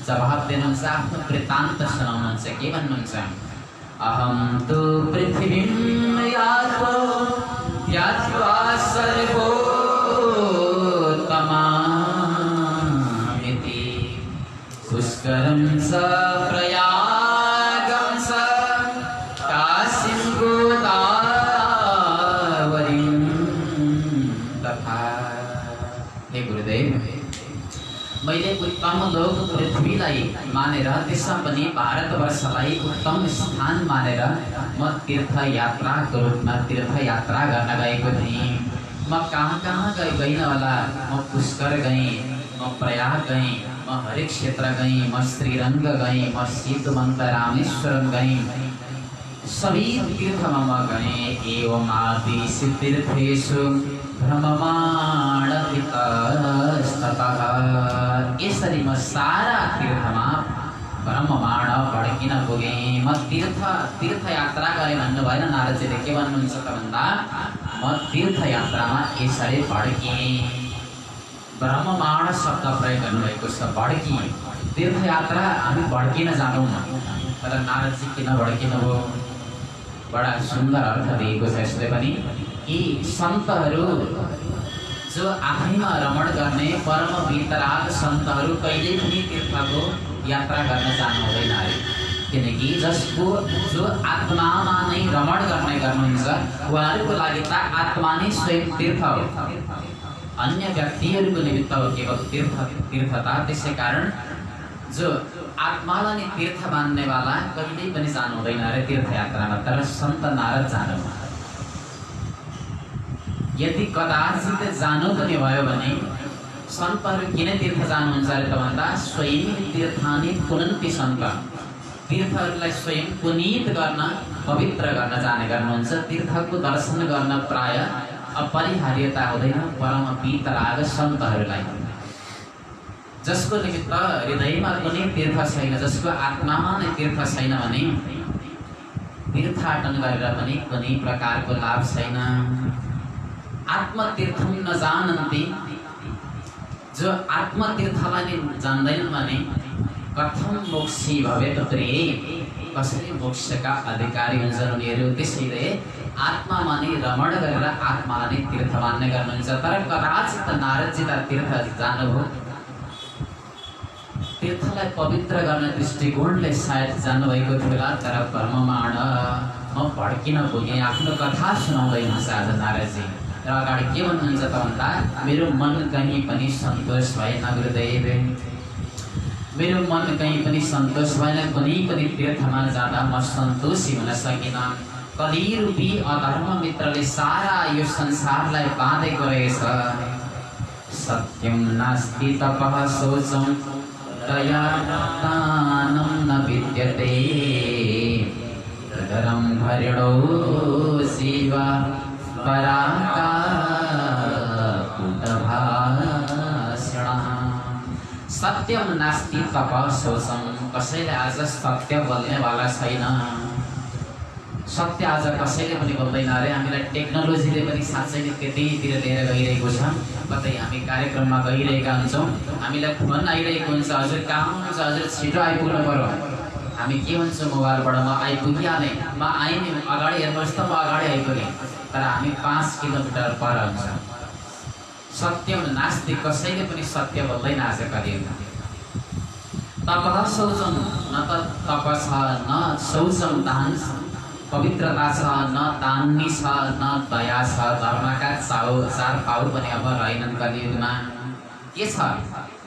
जवाब दिनुहुन्छ, आफ्नो वृत्तान्त सुनाउनुहुन्छ। के भन्नुहुन्छ? अहम तु पृथ्वीं यातो यात्वा सर्वोत्तमामिति पुष्करं स प्रयागं स काशीं गोदावरीं तथा। हे गुरुदेव, मैले उत्तम लोक पृथ्वीलाई मानेर, त्यसमा पनि भारतवर्षलाई उत्तम स्थान मानेर म तीर्थयात्राको रूपमा तीर्थयात्रा गर्न गएको थिएँ। म कहाँ कहाँ गइनँ होला? म पुष्कर गएँ, म प्रयाग गएँ, म हरिक क्षेत्र गएँ, म श्रीरङ्ग गएँ, म सिद्धमन्त रामेश्वरम गएँ, सबै तीर्थमा म गएँ। एवं आदिषु तीर्थेषु भ्रममाण इतस्ततः, यसरी म सारा तीर्थमा भ्रममाण भड्किन पुगेँ। म तीर्थयात्रा गरेँ भन्नु भएन नारदजीले, के भन्नुहुन्छ त भन्दा म तीर्थयात्रामा यसरी भड्किएँ। भ्रममाण शब्द प्रयोग गर्नुभएको छ, भड्किएँ। तीर्थयात्रा हामी भड्किन जाँदैनौँ, तर नारदजी किन भड्किनुभयो? बडा सुन्दर अर्थ दिएको छ यसले पनि, कि सन्तहरू जो आफैमा रमण गर्ने परम वितराग सन्तहरू कहिल्यै पनि तीर्थको यात्रा गर्न जानु हुँदैन अरे, किनकि जो आत्मामा नै रमण गर्ने गर्नुहुन्छ उहाँहरूको लागि त आत्मा नै स्वयं तीर्थ हो, अन्य व्यक्तिहरूको निमित्त हो केवल तीर्थता। त्यसै कारण जो आत्मालाई नै तीर्थ मान्नेवाला कहिल्यै पनि जानु हुँदैन अरे तीर्थयात्रामा, तर सन्त नारद जानु। यदि कदाचित जानु पनि भयो भने सन्तहरू किन तीर्थ जानुहुन्छ अरे त भन्दा स्वयं तीर्थानि पुनन्ति सन्त, तीर्थहरूलाई स्वयं पुनीत गर्न, पवित्र गर्न जाने गर्नुहुन्छ। तीर्थको दर्शन गर्न प्राय अपरिहार्यता हुँदैन परम वीतराग सन्तहरूलाई। जसको निमित्त हृदयमा कुनै तीर्थ छैन, जसको आत्मामा नै तीर्थ छैन भने तीर्थाटन गरेर पनि कुनै प्रकारको लाभ छैन। आत्मतीर्थम नजानन्ति, जो आत्मतीर्थलाई नै जान्दैनन् भने कथम मोक्षी भवेत प्रिय, कसरी मोक्षका अधिकारी हुन्छन् उनीहरू। त्यसैले आत्मामा नै रमण गरेर आत्मालाई नै तीर्थ मान्ने गर्नुहुन्छ। तर कदाचित नारदजी त तीर्थ जानुभयो, तीर्थलाई पवित्र गर्ने दृष्टिकोणले सायद जानुभएको थियो होला। तर ब्रह्ममाण म भड्किन पुगेँ, आफ्नो कथा सुनाउँदै हुनुहुन्छ आज नारदजी। र अगाडि के भन्नुहुन्छ त भन्दा, मेरो मन कहीँ पनि सन्तोष भएन गुरुदेव, मेरो मन कहीँ पनि सन्तोष भएन, कुनै पनि तीर्थमा जाँदा म सन्तोषी हुन सकिनँ। कलिरूपी अधर्म मित्रले सारा यो संसारलाई बाँधेको रहेछ। सत्यम नास्ति तपः शौचं दया दानं न विद्यते, हृदरं हरिणो शिव पराका सत्यम नास्ति तपः शौचं, कसैले आज सत्य बोल्ने वाला छैन। सत्य आज कसैले पनि बोल्दैन अरे। हामीलाई टेक्नोलोजीले पनि साँच्चै नै त्यतैतिर लिएर गइरहेको छ। कतै हामी कार्यक्रममा गइरहेका हुन्छौँ, हामीलाई फोन आइरहेको हुन्छ, हजुर कहाँ हुनुहुन्छ, हजुर छिटो आइपुग्नु पर्यो। हामी के भन्छौँ मोबाइलबाट, म आइपुगिहालेँ, म आएँ नि, अगाडि हेर्नुहोस् त, म अगाडि आइपुगेँ। तर हामी 5 किलोमिटर पर हुन्छ। सत्यम नास्ति, कसैले पनि सत्य बोल्दैन आज कलियुगमा। तपः शौचं, न त तप छ, न शौचं दान पवित्रता छ, न दानी छ, न दया छ। धर्मका चार पाउ पनि अब रहेनन् कलियुगमा। के छ?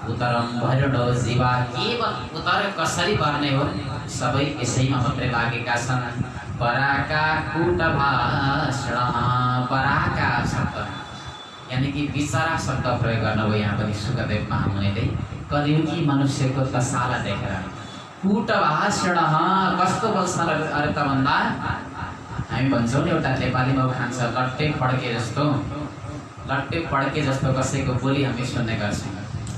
उतरम भैरडो जीवा, केवल उतर कसरी पर्ने हो, सबै यसैमा मात्रै लागेका छन्। पराका कुट भाषण, पराका शब्द यानी कि विचारा शब्द प्रयोग गर्नुभयो यहाँ पनि सुखदेव महामुनिले। कलियुगी मनुष्यको दशालाई देखेर कुट भाषण कस्तो बोल्छन् अरे त भन्दा, हामी भन्छौँ नि एउटा नेपालीमा खान्छ लट्टे फड्के जस्तो, लट्टे फड्के जस्तो कसैको बोली हामी सुन्ने गर्छौँ।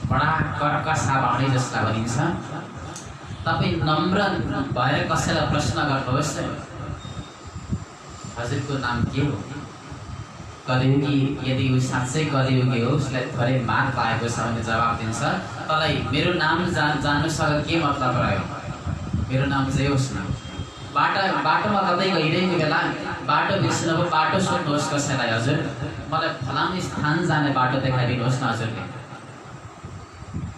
बडा कर्कशा वाणी जसलाई भनिन्छ। तपाईँ नम्र भएर कसैलाई प्रश्न गर्नुहोस्, हजुरको नाम के हो? कलियुगी यदि ऊ साँच्चै कलियुगी हो, उसलाई थोरै मार पाएको छ भने जवाब दिन्छ, तँलाई मेरो नाम जान्नुसँग के मतलब रह्यो, मेरो नाम चाहिँ होस् न। बाटोमा कतै गइरहेको बेला बाटो बिर्सिनुभयो, बाटो सोध्नुहोस् कसैलाई, हजुर मलाई फलानु स्थान जाने बाटो देखाइदिनुहोस् न हजुरले।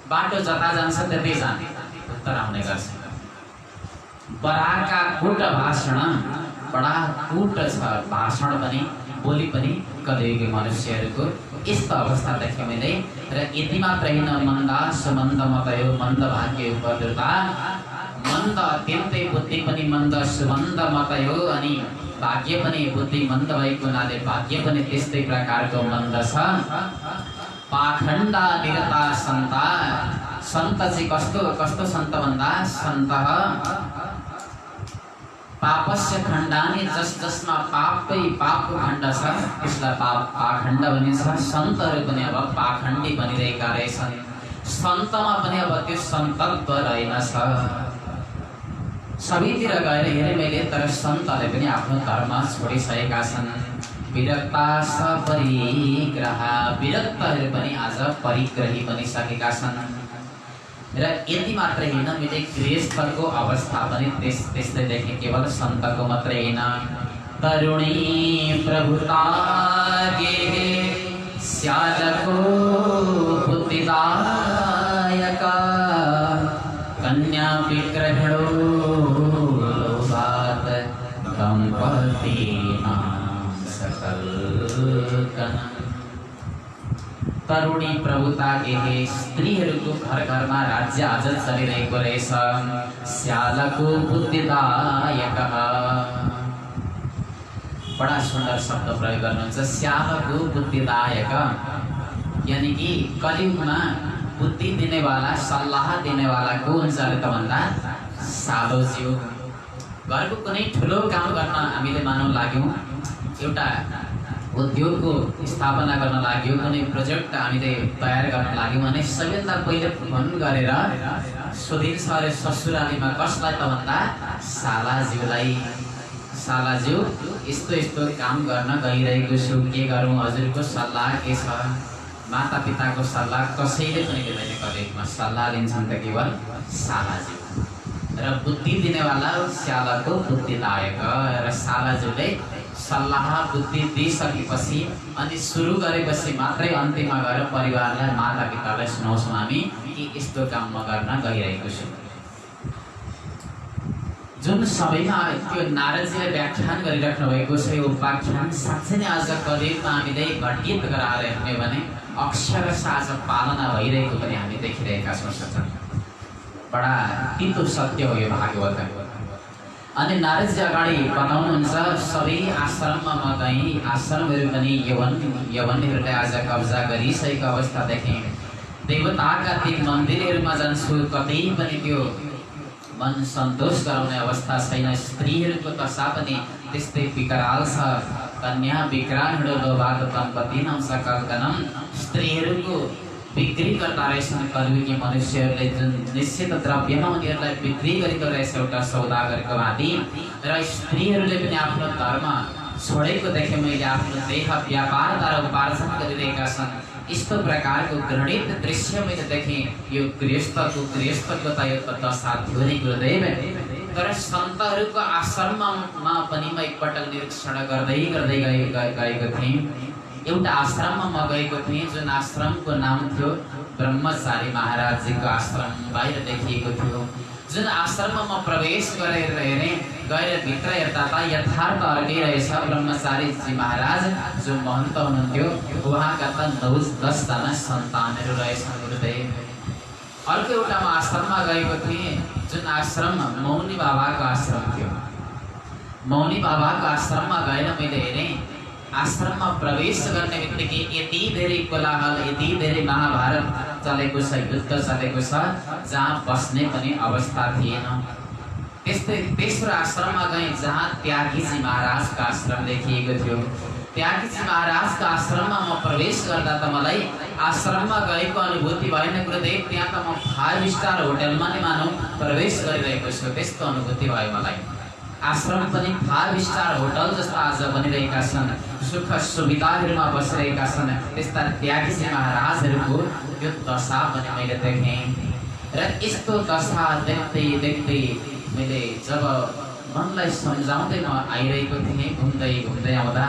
बाटो जता जान्छ त्यतै जाने उत्तर आउने गर्छ। बराका कुट भाषण, बडा कुट छ भाषण पनि, बोली पनि कलियुगी मनुष्यहरूको। यस्तो अवस्था देखेँ मैले। र यति मात्र होइन, मन्दा सुमन्द मतयो मन्द भाग्य उपद्रुता, मन्द अत्यन्तै बुद्धि पनि मन्द सुमन्द मतयो, अनि भाग्य पनि बुद्धि मन्द भएको हुनाले भाग्य पनि त्यस्तै प्रकारको मन्द छ। पाखण्डा निरता सन्ता, सन्त चाहिँ कस्तो सन्त भन्दा, सन्त पापस्य खण्डानी, जसमा पापै पापको खण्ड छ त्यसलाई पाखण्ड भनिन्छ। सन्तहरू पनि अब पाखण्डी बनिरहेका रहेछन्। सन्तमा पनि अब त्यो सन्तत्व रहेनछ। सबैतिर गएर हेरेँ मैले, तर सन्तले पनि आफ्नो धर्म छोडिसकेका छन्। विरक्ता सपरिग्रह, विरक्तहरू पनि आज परिग्रही बनिसकेका छन्। र यति मात्र होइन, मैले गृहस्थको अवस्था पनि त्यस्तै देखेँ, केवल सन्तको मात्रै होइन। तरुणी प्रभुता गेहे स्यालको बुद्धिदायक, कन्या विग्रहणो लोभात दम्पतीनां सकल। तरुणी प्रभुता गेहे, स्त्रीहरूको घर घरमा राज्य आज चलिरहेको रहेछ। स्यालको बुद्धिदायक, बडा सुन्दर शब्द प्रयोग गर्नुहुन्छ, स्यालको बुद्धिदायक। यानी कि कलियुगमा बुद्धि दिनेवाला, सल्लाह दिनेवाला को हुन्छ अरे त भन्दा सालोज्यू। घरको कुनै ठुलो काम गर्न हामीले मानौँ लाग्यौँ, एउटा उद्योगको स्थापना गर्न लाग्यो, कुनै प्रोजेक्ट हामीले तयार गर्न लाग्यौँ भने सबैभन्दा पहिले फोन गरेर सोधिन्छ अरे ससुरालीमा कसलाई त भन्दा सालाज्यूलाई, सालाज्यू यस्तो यस्तो काम गर्न गइरहेको छु, के गरौँ, हजुरको सल्लाह के छ? माता पिताको सल्लाह कसैले पनि दिँदैन, कलेजमा सल्लाह लिन्छन् त केवल सालाज्यू र बुद्धि दिनेवाला स्यालाको बुद्धिदायक। र सालाज्यूले सल्लाह बुद्धि दिइसकेपछि अनि सुरु गरेपछि मात्रै अन्तिममा गएर परिवारलाई माता पितालाई सुनाउँछौँ हामी कि यस्तो काम म गर्न गइरहेको छु। जुन सबैमा त्यो नारदजीले व्याख्यान गरिराख्नु भएको छ, यो व्याख्यान साँच्चै नै आज कलियुगमा हामीले घटित गराएर हेर्ने भने अक्षरशः आज पालना भइरहेको पनि हामी देखिरहेका छौँ। सचन बडा तितो सत्य हो यो भागवत। अनि नारदजी अगाडि बताउनुहुन्छ सबै आश्रममा म गएँ, आश्रमहरू पनि यवनहरूले आज कब्जा गरिसकेको अवस्था देखेँ। देवताका ती मन्दिरहरूमा जान्छु, कतै पनि त्यो मन सन्तोष गराउने अवस्था छैन। स्त्रीहरूको दशा पनि त्यस्तै विकराल छ। कन्या विकरालहरू लोभात दम्पतिनां सकलगणम। स्त्रीहरूको बिक्री गर्दा रहेछन् कलियुगी मनुष्यहरूले, जुन निश्चित द्रव्यमा उनीहरूलाई बिक्री गरिँदो रहेछ एउटा सौदागरको भाँति। र स्त्रीहरूले पनि आफ्नो धर्म छोडेको देखेँ मैले, आफ्नो देह व्यापारद्वारा उपार्जन गरिरहेका छन्। यस्तो प्रकारको घृणित दृश्य मैले देखेँ। यो गृहस्थको त यो दशा थियो नै गुरुदेव। तर सन्तहरूको आश्रममा पनि म एकपटक निरीक्षण गर्दै गएको थिएँ। एउटा आश्रममा म गएको थिएँ, जुन आश्रमको नाम थियो ब्रह्मचारी महाराजजीको आश्रम बाहिर देखिएको थियो। जुन आश्रममा म प्रवेश गरेर हेरेँ, गएर भित्र हेर्दा त यथार्थ अर्कै रहेछ। ब्रह्मचारीजी महाराज जो महन्त हुनुहुन्थ्यो, उहाँका त 9-10 जना सन्तानहरू रहेछन् गुरुदेव। अर्को एउटा म आश्रममा गएको थिएँ, जुन आश्रम मौनी बाबाको आश्रम थियो। मौनी बाबाको आश्रममा गएर मैले हेरेँ, आश्रममा प्रवेश गर्ने बित्तिकै यति धेरै कोलाहल, यति धेरै महाभारत चलेको छ, युद्ध चलेको छ, जहाँ बस्ने पनि अवस्था थिएन। त्यस्तै तेस्रो आश्रममा गएँ जहाँ त्यागीजी महाराजको आश्रम देखिएको थियो। त्यागीजी महाराजको आश्रममा म प्रवेश गर्दा त मलाई आश्रममा गएको अनुभूति भएन गुरुदेव। त्यहाँ त म 5 स्टार होटलमा नै मानौँ प्रवेश गरिरहेको छु, त्यस्तो अनुभूति भयो मलाई। आश्रम पनि 5 स्टार होटल जस्ता आज बनिरहेका छन्, सुख सुविधाहरूमा बसिरहेका छन्। त्यस्ता त्यागीजी महाराजहरूको यो दशा पनि मैले देखेँ। र यस्तो दशा देख्दै देख्दै मैले जब मनलाई सम्झाउँदै म आइरहेको थिएँ, घुम्दै आउँदा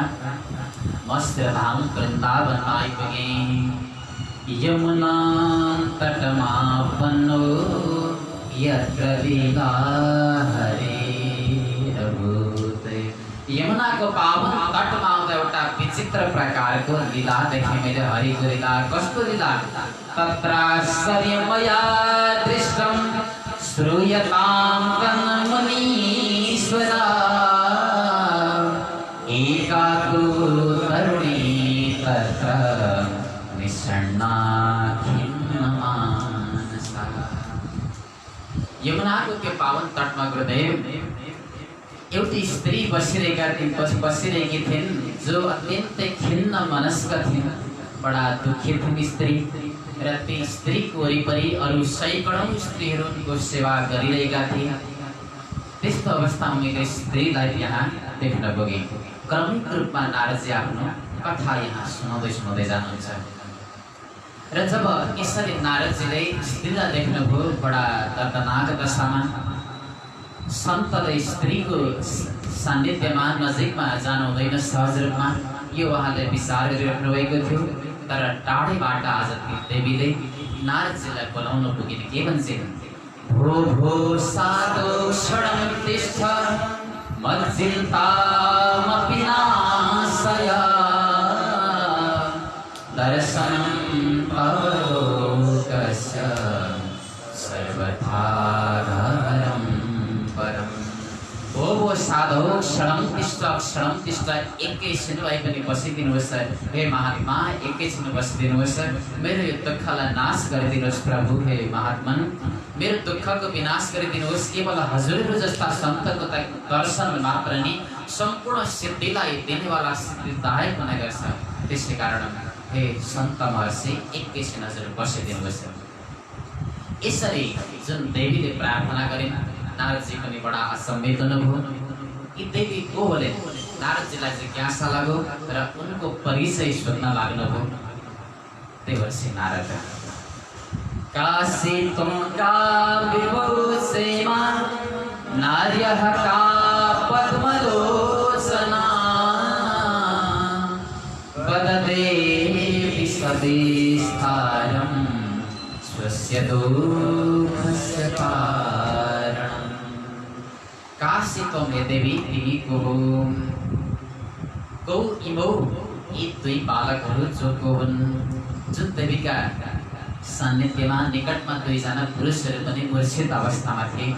मस्तिधाम वृन्दावनमा आइपुगेँ। यमुना तटमा पन्नो यत्र लीला हरे। यमुनाको पावन तटमा आउँदा एउटा विचित्र प्रकारको लीला देखेँ मैले, हरिको लीला। कस्तो लीला? तत्राश्चर्यमया दृष्टं श्रूयतां तन्मुनीश्वरा। एका तु तरुणी तत्र निषण्णा खिन्नमानसा। यमुनाको त्यो पावन तटमा गुरुदेव एउटी स्त्री बसिरहेकी थिइन्, जो अत्यन्तै खिन्न मनस्क थिइन्, बडा दुखी थिइन् स्त्री। र ती स्त्रीको वरिपरि अरू सैकडौँ स्त्रीहरू उनको सेवा गरिरहेका थिए। त्यस्तो अवस्थामा मैले स्त्रीलाई यहाँ देख्न पुगेँ। क्रमिक रूपमा नारदजी आफ्नो कथा यहाँ सुनाउँदै जानुहुन्छ। र जब यसरी नारदजीले स्त्रीलाई देख्नुभयो बडा दर्दनाक दशामा, सन्तले स्त्रीको सान्निध्यमा नजिकमा जानु हुँदैन सहज रूपमा, यो उहाँले विचार गरिराख्नु भएको थियो। तर टाढैबाट आज ती देवीले नारदजीलाई बोलाउन पुगिन्। के भन्छन्? भो भो साधो क्षणं तिष्ठ मच्चिन्तामपि नाशय। दर्शनं तव लोकस्य सर्वथा धर्मं परम्। ओ साधो क्षणं तिष्ठ, एकैछिन भए पनि बसिदिनुहोस्। हे महात्मा, एकैछिन बसिदिनुहोस्। मेरो यो दुःखलाई नाश गरिदिनुहोस् प्रभु। हे महात्मन, मेरो दुःखको विनाश गरिदिनुहोस्। केवल हजुरहरू जस्ता सन्तको त दर्शन मात्र नि सम्पूर्ण सिद्धिलाई दिनेवाला सिद्धिदायक हुने गर्छ। त्यसै कारण हे सन्त महर्षि एकैछिन हजुर बसिदिनुहोस्। यसरी जुन देवीले प्रार्थना गरिन्, नारदजी पनि बडा असम्मित हुनुभयो। यी देवी को होले? नारदजीलाई जिज्ञासा लाग्यो र उनको परिचय सोध्न लाग्नुभयो। देवर्षि नारद काशी तुमका विभूषेमा नार्यः का पद्मलोचना वदते विश्वदेस्थानं स्वस्य दुःखस्य कारणम्। काशी त्वं देवी तिमी को हो? गौ इमौ यी दुई बालकहरू जो को हुन्? जुन देवीका सान्निध्यमा निकटमा दुईजना पुरुषहरू पनि मूर्छित अवस्थामा थिए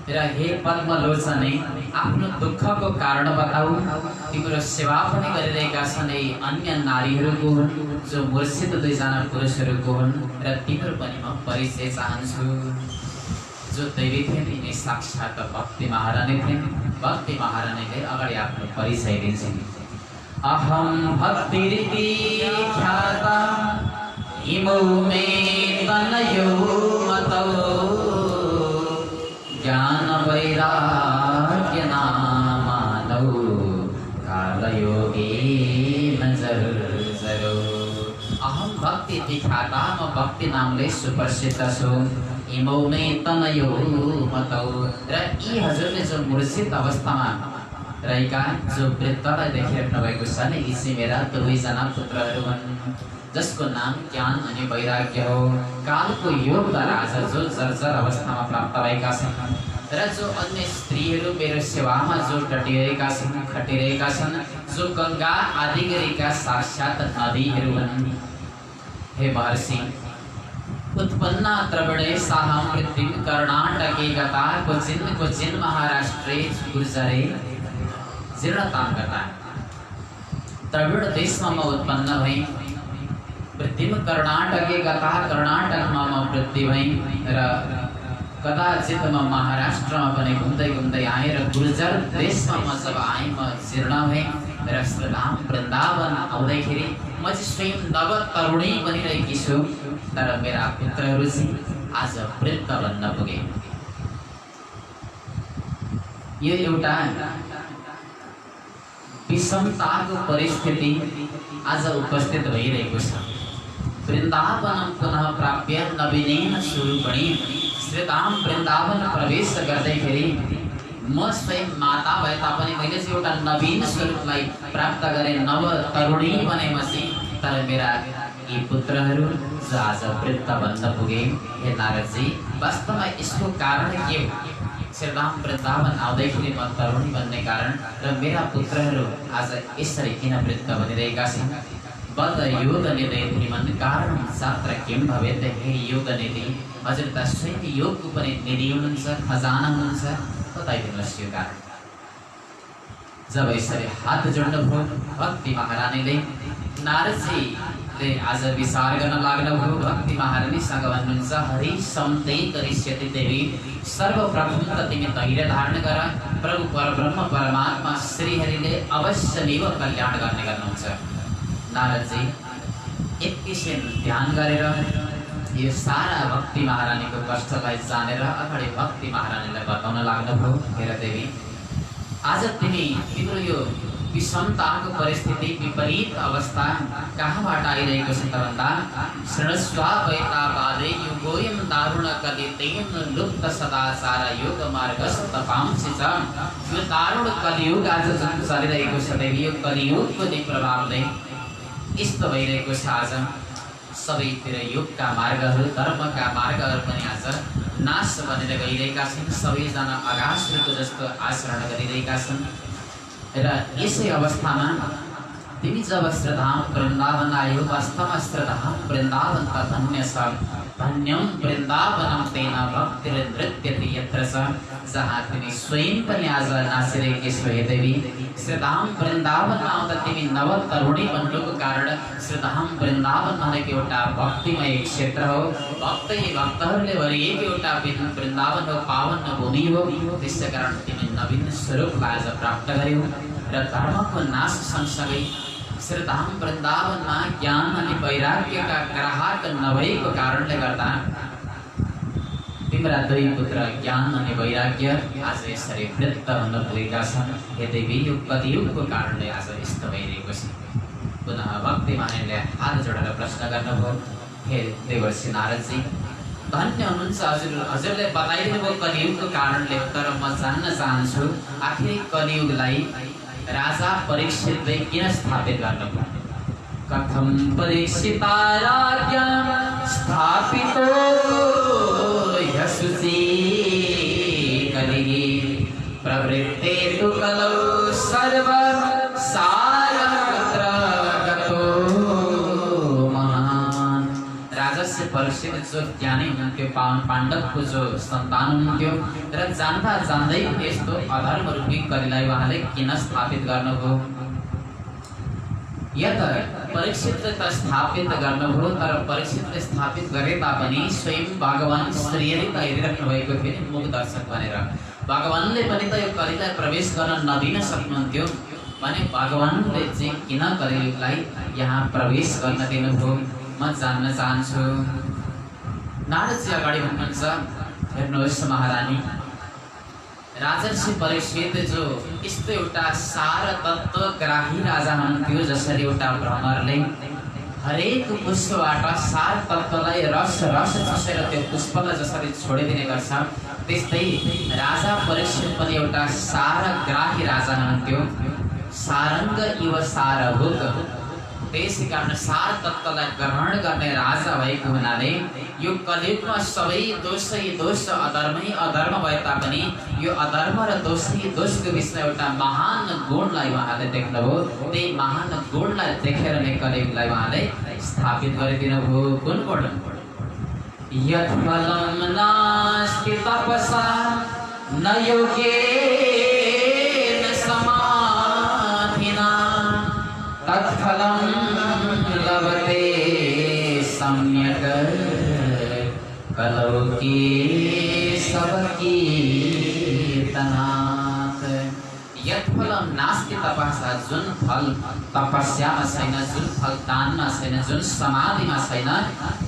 र हे पद्मलोचने आफ्नो दुःखको कारण बताऊ। तिम्रो सेवा पनि गरिरहेका छन् यी अन्य नारीहरूको जो मूर्छित दुईजना पुरुषहरूको हुन् र तिम्रो पनि म परिचय चाहन्छु। जो देवी थिइन् यिनी साक्षात् भक्ति महारानी थिइन्। भक्ति महारानीले अगाडि आफ्नो परिचय दिन्छन्। अहम भक्तिरिति ख्याता इमौ मे तनयो मतौ ज्ञान वैराग्य नामानौ कालयोगेन जर्जरौ। अहम भक्ति इति ख्याता, म भक्ति नामले सुप्रसिद्ध छु। इमौ मे तनयो मतौ, र यी हजुरले जो मूर्छित अवस्थामा रहेका जो वृद्धलाई देखिराख्नु भएको छ नि, यी चाहिँ मेरा दुवैजना पुत्रहरू हुन् जसको नाम ज्ञान अनि वैराग्य हो। कालको योगद्वारा आज जो जर्जर अवस्थामा प्राप्त भएका छन् र जो अन्य स्त्रीहरू मेरो सेवामा जो डटिरहेका छन्, खटिरहेका छन्, जो गङ्गा आदि गरेका साक्षात् नदीहरू हुन्। हे महर्षि, उत्पन्ना द्रविडे साहं वृत्तिं कर्णाटके गता क्वचिन् महाराष्ट्रे गुर्जरे जीर्णतां गता। द्रविड देशमा म उत्पन्न भएँ। वृत्तिम कर्णाटके गता, कर्णाटकमा म वृत्ति भएँ र कदाचित म महाराष्ट्रमा पनि घुम्दै घुम्दै आएँ र गुर्जर देशमा म जब आएँ म जीर्ण भएँ र श्रीधाम वृन्दावन आउँदैखेरि म चाहिँ स्वयं नव तरुणी बनिरहेकी छु। तर मेरा पुत्रहरू चाहिँ आज वृद्ध बन्न पुगे। यो एउटा विषमताको परिस्थिति आज उपस्थित भइरहेको छ। वृन्दावनम पुनः प्राप्य नवीनेन स्वरूपणी, श्रीधाम वृन्दावन प्रवेश गर्दैखेरि म स्वयं माता भए तापनि मैले चाहिँ एउटा नवीन स्वरूपलाई प्राप्त गरेँ, नव तरुणी बनेपछि। तर मेरा यी पुत्रहरू जो आज वृद्ध बन्न पुगे। हे नारदजी, वास्तवमा यसको कारण के हो? श्रीधाम वृन्दावन आउँदैखेरि म तरुणी बन्ने कारण र मेरा पुत्रहरू आज यसरी किन वृद्ध बनिरहेका छन्? बद योग निधे श्रीमन् कारण शास्त्र किं भवेत्? हे योग निधि, हजुर त स्वयं योगको पनि निधि हुनुहुन्छ, खजाना हुनुहुन्छ, बताइदिनुहोस् यो कारण। जब यसरी हात जोड्नुभयो भक्ति महारानीले, नारदजीले आज विचार गर्न लाग्नुभयो। भक्ति महारानीसँग भन्नुहुन्छ, हरि सम्ते करिष्यति देवी, सर्वप्रथम त तिमी धैर्य धारण गर। प्रभु परब्रह्म परमात्मा श्रीहरिले अवश्य नै कल्याण गर्ने गर्नुहुन्छ। नारदजी एकैछिन ध्यान गरेर यो सारा भक्ति महारानीको कष्टलाई जानेर अगाडि भक्ति महारानीलाई बताउन लाग्नुभयो। हेर देवी, आज तिम्रो यो विषमताको परिस्थिति, विपरीत अवस्था कहाँबाट आइरहेको छ त भन्दा, शृणस्व वैतावादे युगोयम दारुण कलितेन लुप्त सदाचार योग मार्गस्तपांसि च। यो दारुण कलियुग आज जुन चलिरहेको छ देवी, यो कलियुगको नै प्रभावले यस्तो भइरहेको छ। आज सबैतिर योगका मार्गहरू, धर्मका मार्गहरू पनि आज नाश बनेर गइरहेका छन्। सबैजना अगासुरको जस्तो आचरण गरिरहेका छन्। र यसै अवस्थामा तिमी जब श्रीधाम वृन्दावन आयो, वास्तवमा श्रीधाम वृन्दावन त धन्य छ। धन्यम वृंदावनम तेन भक्तिर्नृत्यति यत्र स, जहाँ तिमी स्वयं पनि आज नाचिरहेकी छौ हे देवी। श्रीधाम वृन्दावन आउँदा तिमी नव तरुणी बन्नुको कारण श्रीधाम वृन्दावन भनेको एउटा भक्तिमय क्षेत्र हो, भक्तहरूले भरिएको एउटा वृन्दावन हो, पावन भूमि हो। त्यसै कारण तिमी नवीन स्वरूपलाई आज प्राप्त गर्यौ र धर्मको नाश सँगसँगै श्रीधाम वृन्दावनमा ज्ञान अनि वैराग्यका ग्राहक नभएको कारणले गर्दा तिम्रा दुई पुत्र ज्ञान अनि वैराग्य आज यसरी वृत्त हुन पुगेका छन्। हे देवी, यो कलियुगको कारणले आज यस्तो भइरहेको छ। पुनः भक्ति मानेले हात जोडेर प्रश्न गर्नुभयो, हे देवर्षि नारदजी, धन्य हुनुहुन्छ हजुरले बताइदिनु भयो कलियुगको कारणले, तर म जान्न चाहन्छु आखिर कलियुगलाई राजा परीक्षितले किन स्थापित गर्नुभयो? कथम परीक्षिता राज्ञा स्थापितो यशुचि कलिः प्रवृत्ते तु कलौ सर्व सारत्र गतो महान्। राजस्य परीक्षित जो ज्ञानी हुनुहुन्थ्यो, पाण्डवको जो सन्तान हुनुहुन्थ्यो र जान्दा जान्दै पनि यस्तो अधर्म रूपी कलिलाई उहाँले किन स्थापित गर्नुभयो? यत परीक्षितले त स्थापित गर्नुभयो, तर परीक्षितले स्थापित गरे तापनि स्वयं भगवान श्रीहरि त हेरिराख्नु भएको थियो नि मुख दर्शक भनेर। भगवानले पनि त यो कलिलाई प्रवेश गर्न नदिन सक्नुहुन्थ्यो भने भगवानले चाहिँ किन कलिलाई यहाँ प्रवेश गर्न दिनुभयो? म जान्न चाहन्छु। नारदजी अगाडि भन्नुहुन्छ, हेर्नुहोस् महारानी, राजर्षि परीक्षित जो यस्तो एउटा सार तत्त्वग्राही राजा हुनुहुन्थ्यो, जसरी एउटा भ्रमरले हरेक पुष्पबाट सार तत्त्वलाई रस रस चुसेर त्यो पुष्पलाई जसरी छोडिदिने गर्छ, त्यस्तै राजा परीक्षित पनि एउटा सारग्राही राजा हुनुहुन्थ्यो। सारङ्ग इव सारभूत, त्यसै कारण सार तत्त्वलाई ग्रहण गर्ने राजा भएको हुनाले यो कलियुगमा सबै दोषै दोष, अधर्मै अधर्म भए तापनि यो अधर्म र दोषै दोषको बिचमा एउटा महान गुणलाई उहाँले देख्नुभयो। त्यही महान गुणलाई देखेर नै कलियुगलाई उहाँले स्थापित गरिदिनुभयो। कुन गुण? यत् फलं नास्ति तपसा न योगेन समाधिना तत्फलं लभते सम्यक् कलौ केशवकीर्तनात्। यत् फलं नास्ति तपसा, जुन फल तपस्यामा छैन, जुन फल दानमा छैन, जुन समाधिमा छैन,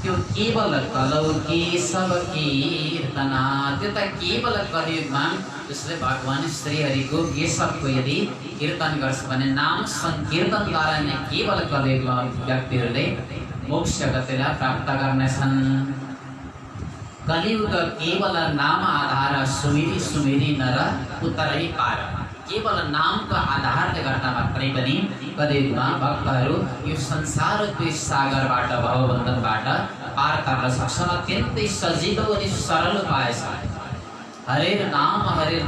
त्यो केवल कलौ केशवकीर्तनात्। त्यो त केवल कलियुगमा जसले भगवान श्रीहरिको केशवको यदि कीर्तन गर्छ भने, नाम संकीर्तनद्वारा नै केवल कलियुगमा व्यक्तिहरूले मोक्ष गतिलाई प्राप्त गर्नेछन्। कलियुग केवल नाम आधार सुमिरी सुमिरी नर उत्तरै पार। केवल नामको आधारले गर्दा मात्रै पनि कलियुगमा भक्तहरू यो संसारको सागरबाट, भवबन्धनबाट पार गर्न सक्छन्। अत्यन्तै सजिलो अनि सरल उपाय छ। हरेर नाम हरेर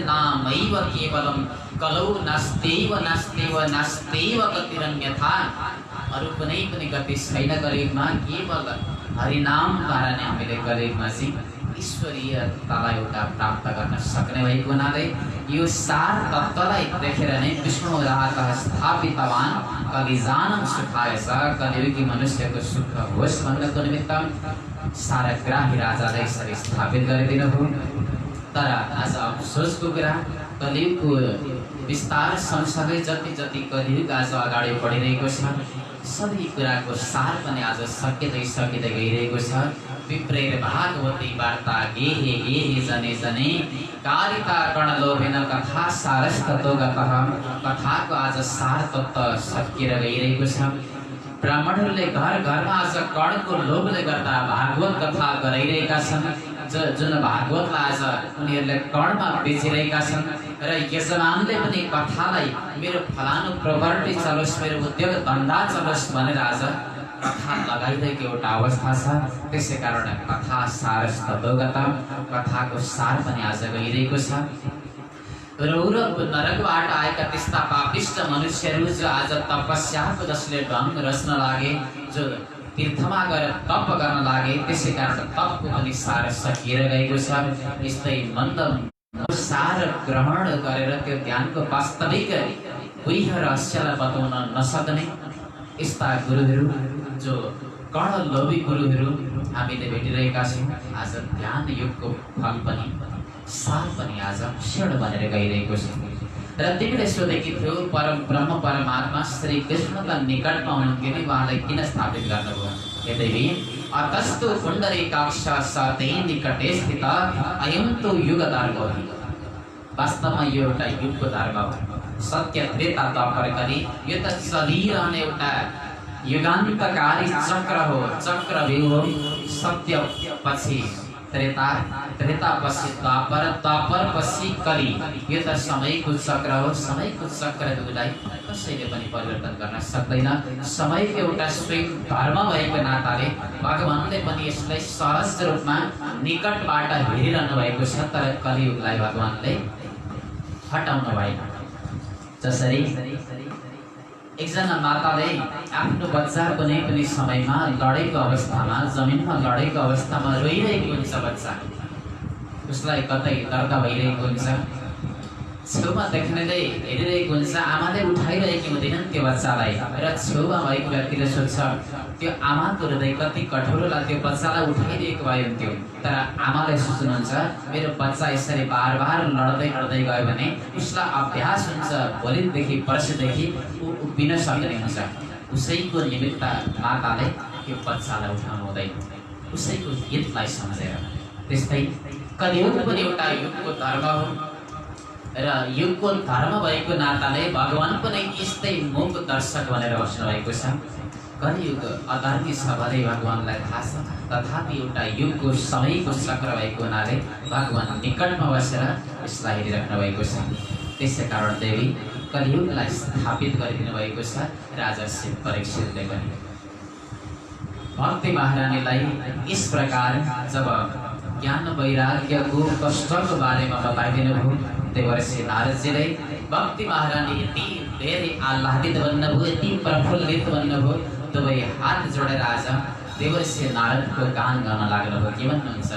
नामैव केवलम कलौ नास्त्यैव नास्त्यैव नास्त्यैव गतिरन्यथा। अरू कुनै पनि गति छैन कलियुगमा, केवल हरिनामद्वारा नै हामीले कलियुगमा चाहिँ ईश्वरीयतालाई एउटा प्राप्त गर्न सक्ने भएको हुनाले यो सार तत्त्वलाई देखेर नै विष्णु रातः स्थापितवान् कलिजानं सुखाय स, कलियुगी मनुष्यको सुख होस् भन्नको निमित्त सारग्राही राजालाई यसरी स्थापित गरिदिनुभयो। तर आज अफसोसको कुरा, कलियुगको विस्तार सँगसँगै जति जति कलियुग आज अगाडि बढिरहेको छ, सबै कुराको सार पनि आज सकिँदै गइरहेको छ। विप्रेर भागवती वार्ता गेहे गेहे जने जने कारिका कर्णलोभेन कथा सारस्ततो गतः। कथाको आज सार तत्त्व सकिएर गइरहेको छ। ब्राह्मणहरूले घर घरमा आज कर्णको लोभले गर्दा भागवत कथा गराइरहेका छन्, जुन भागवतलाई आज उनीहरूले कर्णमा बेचिरहेका छन्। र यजमानले पनि कथालाई मेरो फलानु प्रपर्टी चलोस्, मेरो उद्योग धन्दा चलोस् भनेर आज कथा लगाइरहेको एउटा अवस्था छ। त्यसै कारण कथा सारस्ततोगत, कथाको सार पनि आज गइरहेको छ। रौरव नरकबाट आएका त्यस्ता पापिष्ट मनुष्यहरू जो आज तपस्याको जसले ढङ्ग रच्न लागे, जो तीर्थमा गएर तप गर्न लागे, त्यसै कारण तपको पनि सार सकिएर गएको छ। यस्तै मन्द सार ग्रहण गरेर त्यो ध्यानको वास्तविक गुह्य रहस्यलाई बताउन नसक्ने यस्ता गुरुहरू, जो कर्णलोभी गुरुहरू हामीले भेटिरहेका छौँ। आज ध्यान युगको फल पनि सार पनि आज क्षण बनेर गइरहेको छ। र तिमीले सोधेकी थियो परम ब्रह्म परमात्मा श्री कृष्णका निकटमा हुनुहुन्थ्यो नि, उहाँलाई किन स्थापित गर्नुभयो? यद्यपि अतस्तु पुण्डरीकाक्ष सते निकटे स्थित अयं तु युग धर्म हो। वास्तवमा यो एउटा युगको धर्म हो। सत्य त्रेता द्वापर कली यो त चलिरहने एउटा युगान्तकारी चक्र हो, चक्रव्यूह हो। सत्य पछि त्रेता, त्रेता पछि द्वापर, द्वापर पछि कली, यो त समयको चक्र हो। समयको चक्रलाई कसैले पनि परिवर्तन गर्न सक्दैन। समयको एउटा स्वयं धर्म भएको नाताले भगवानले पनि यसलाई सहज रूपमा निकटबाट हेरिरहनु भएको छ। तर कलियुगलाई भगवानले हटाउनु भएन। जसरी एकजना माताले आफ्नो बच्चा कुनै पनि समयमा लडेको अवस्थामा, जमिनमा लडेको अवस्थामा रोइरहेको हुन्छ बच्चा, उसलाई कतै दर्द भइरहेको हुन्छ, छेउमा देख्नेले हेरिरहेको हुन्छ, आमाले उठाइरहेकी हुँदैनन् त्यो बच्चालाई, र छेउमा भएको व्यक्तिले सोध्छ त्यो आमाको हृदय कति कठोर होला, त्यो बच्चालाई उठाइदिएको भए हुन्थ्यो। तर आमाले सोच्नुहुन्छ मेरो बच्चा यसरी बार बार लड्दै लड्दै गयो भने उसलाई अभ्यास हुन्छ, भोलिदेखि पर्सिदेखि ऊ उभिन सक्ने हुन्छ। उसैको निमित्त माताले त्यो बच्चालाई उठाउनु हुँदैन, उसैको हितलाई सम्झेर। त्यस्तै कलियुग पनि एउटा युगको धर्म हो र युगको धर्म भएको नाताले भगवान पनि यस्तै मूक दर्शक भनेर बस्नु भएको छ। कलियुग अधर्मी छ भने भगवानलाई थाहा छ, तथापि एउटा युगको समयको चक्र भएको हुनाले भगवान निकटमा बसेर यसलाई हेरिराख्नु भएको छ। त्यसै कारण देवी कलियुगलाई स्थापित गरिदिनु भएको छ। राजा शिव परीक्षितले पनि भक्ति महारानीलाई यस प्रकार जब ज्ञान वैराग्यको कष्टको बारेमा बताइदिनु भयो, देवर्षि नारदजीले भक्ति महारानी यति धेरै आह्लादित बन्नुभयो, यति प्रफुल्लित बन्नुभयो, दुवै हात जोडेर आज देवर्षि नारदको गान गर्न लाग्नुभयो। के भन्नुहुन्छ?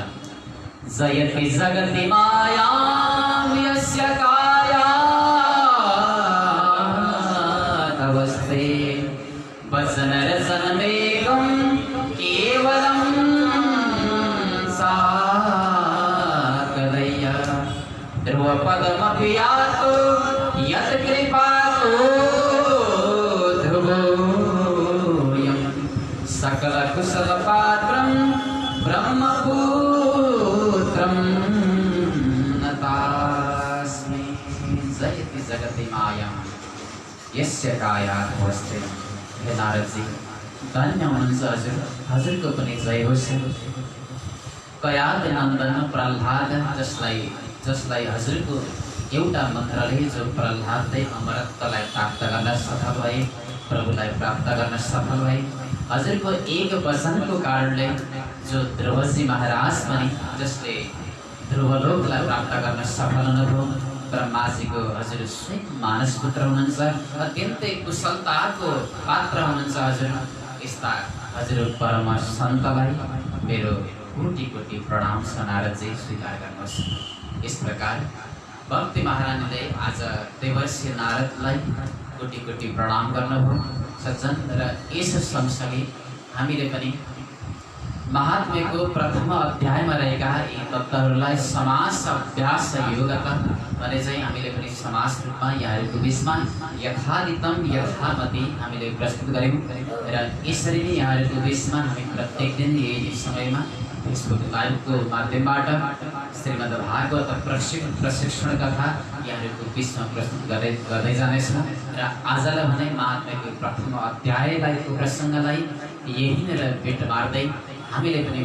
जयति जगति मायां यस्य कायादवस्थे वचन रचन वेगं केवलं साकलय्य ध्रुवपदमपि यातो यत् कृपातो ध्रुवोऽयं सकलकुशलपात्रं ब्रह्मपुत्रं नतास्मि। जयति जगति मायां यस्य कायादवस्थे। हे नारदजी, धन्य हुनुहुन्छ हजुर, हजुरको पनि जय होस्। कयाद नन्दन प्रह्लाद, जसलाई हजुरको एउटा मन्त्रले जो प्रह्लादले अमरत्वलाई प्राप्त गर्न सफल भए, प्रभुलाई प्राप्त गर्न सफल भए, हजुरको एक वचनको कारणले जो ध्रुवजी महाराज पनि जसले ध्रुवलोकलाई प्राप्त गर्न सफल हुनुभयो, ब्रह्माजीको हजुर स्वयं मानस पुत्र हुनुहुन्छ, अत्यन्तै कुशलताको पात्र हुनुहुन्छ हजुर। यस्ता हजुर परम सन्तलाई मेरो कोटि कोटि प्रणाम छ नारदजी, स्वीकार गर्नुहोस्। इस प्रकार भक्ति महारानीले आज देवर्षि नारदलाई कोटि कोटि प्रणाम गर्नुभयो सज्जन। र यस सँगसँगै हामीले पनि महात्म्यको प्रथम अध्यायमा रहेका यी तत्त्वहरूलाई समास अभ्यास योगका भने चाहिँ हामीले पनि समास रूपमा यहाँहरूको बिचमा यथारितम यथामति हामीले प्रस्तुत गऱ्यौँ। र यसरी नै यहाँहरूको बिचमा हामी प्रत्येक दिन यही समयमा फेसबुक लाइभको माध्यमबाट श्रीमद् भागवत प्रशिक्षण कथा यहाँहरूको बिचमा प्रस्तुत गर्दै जानेछौँ। र आजलाई भने महात्म्यको प्रथम अध्यायको प्रसङ्गलाई यहीँनिर भेट मार्दै हामीले पनि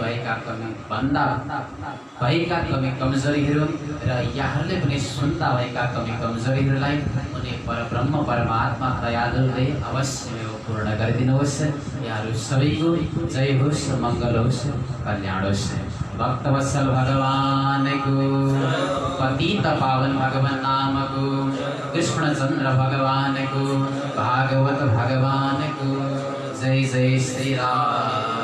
भएका कमी कमजोरीहरू र यहाँहरूले पनि सुन्दा भएका कमी कमजोरीहरूलाई उनी परब्रह्म परमात्मा दयालुले अवश्य पूर्ण गरिदिनुहोस्। यहाँहरू सबैको जय होस्, मङ्गल होस्, कल्याण होस्। भक्तवत्सल भगवानको, पतित पावन भगवान नामको, कृष्णचन्द्र भगवानको, भागवत भगवानको जय जय श्री राम।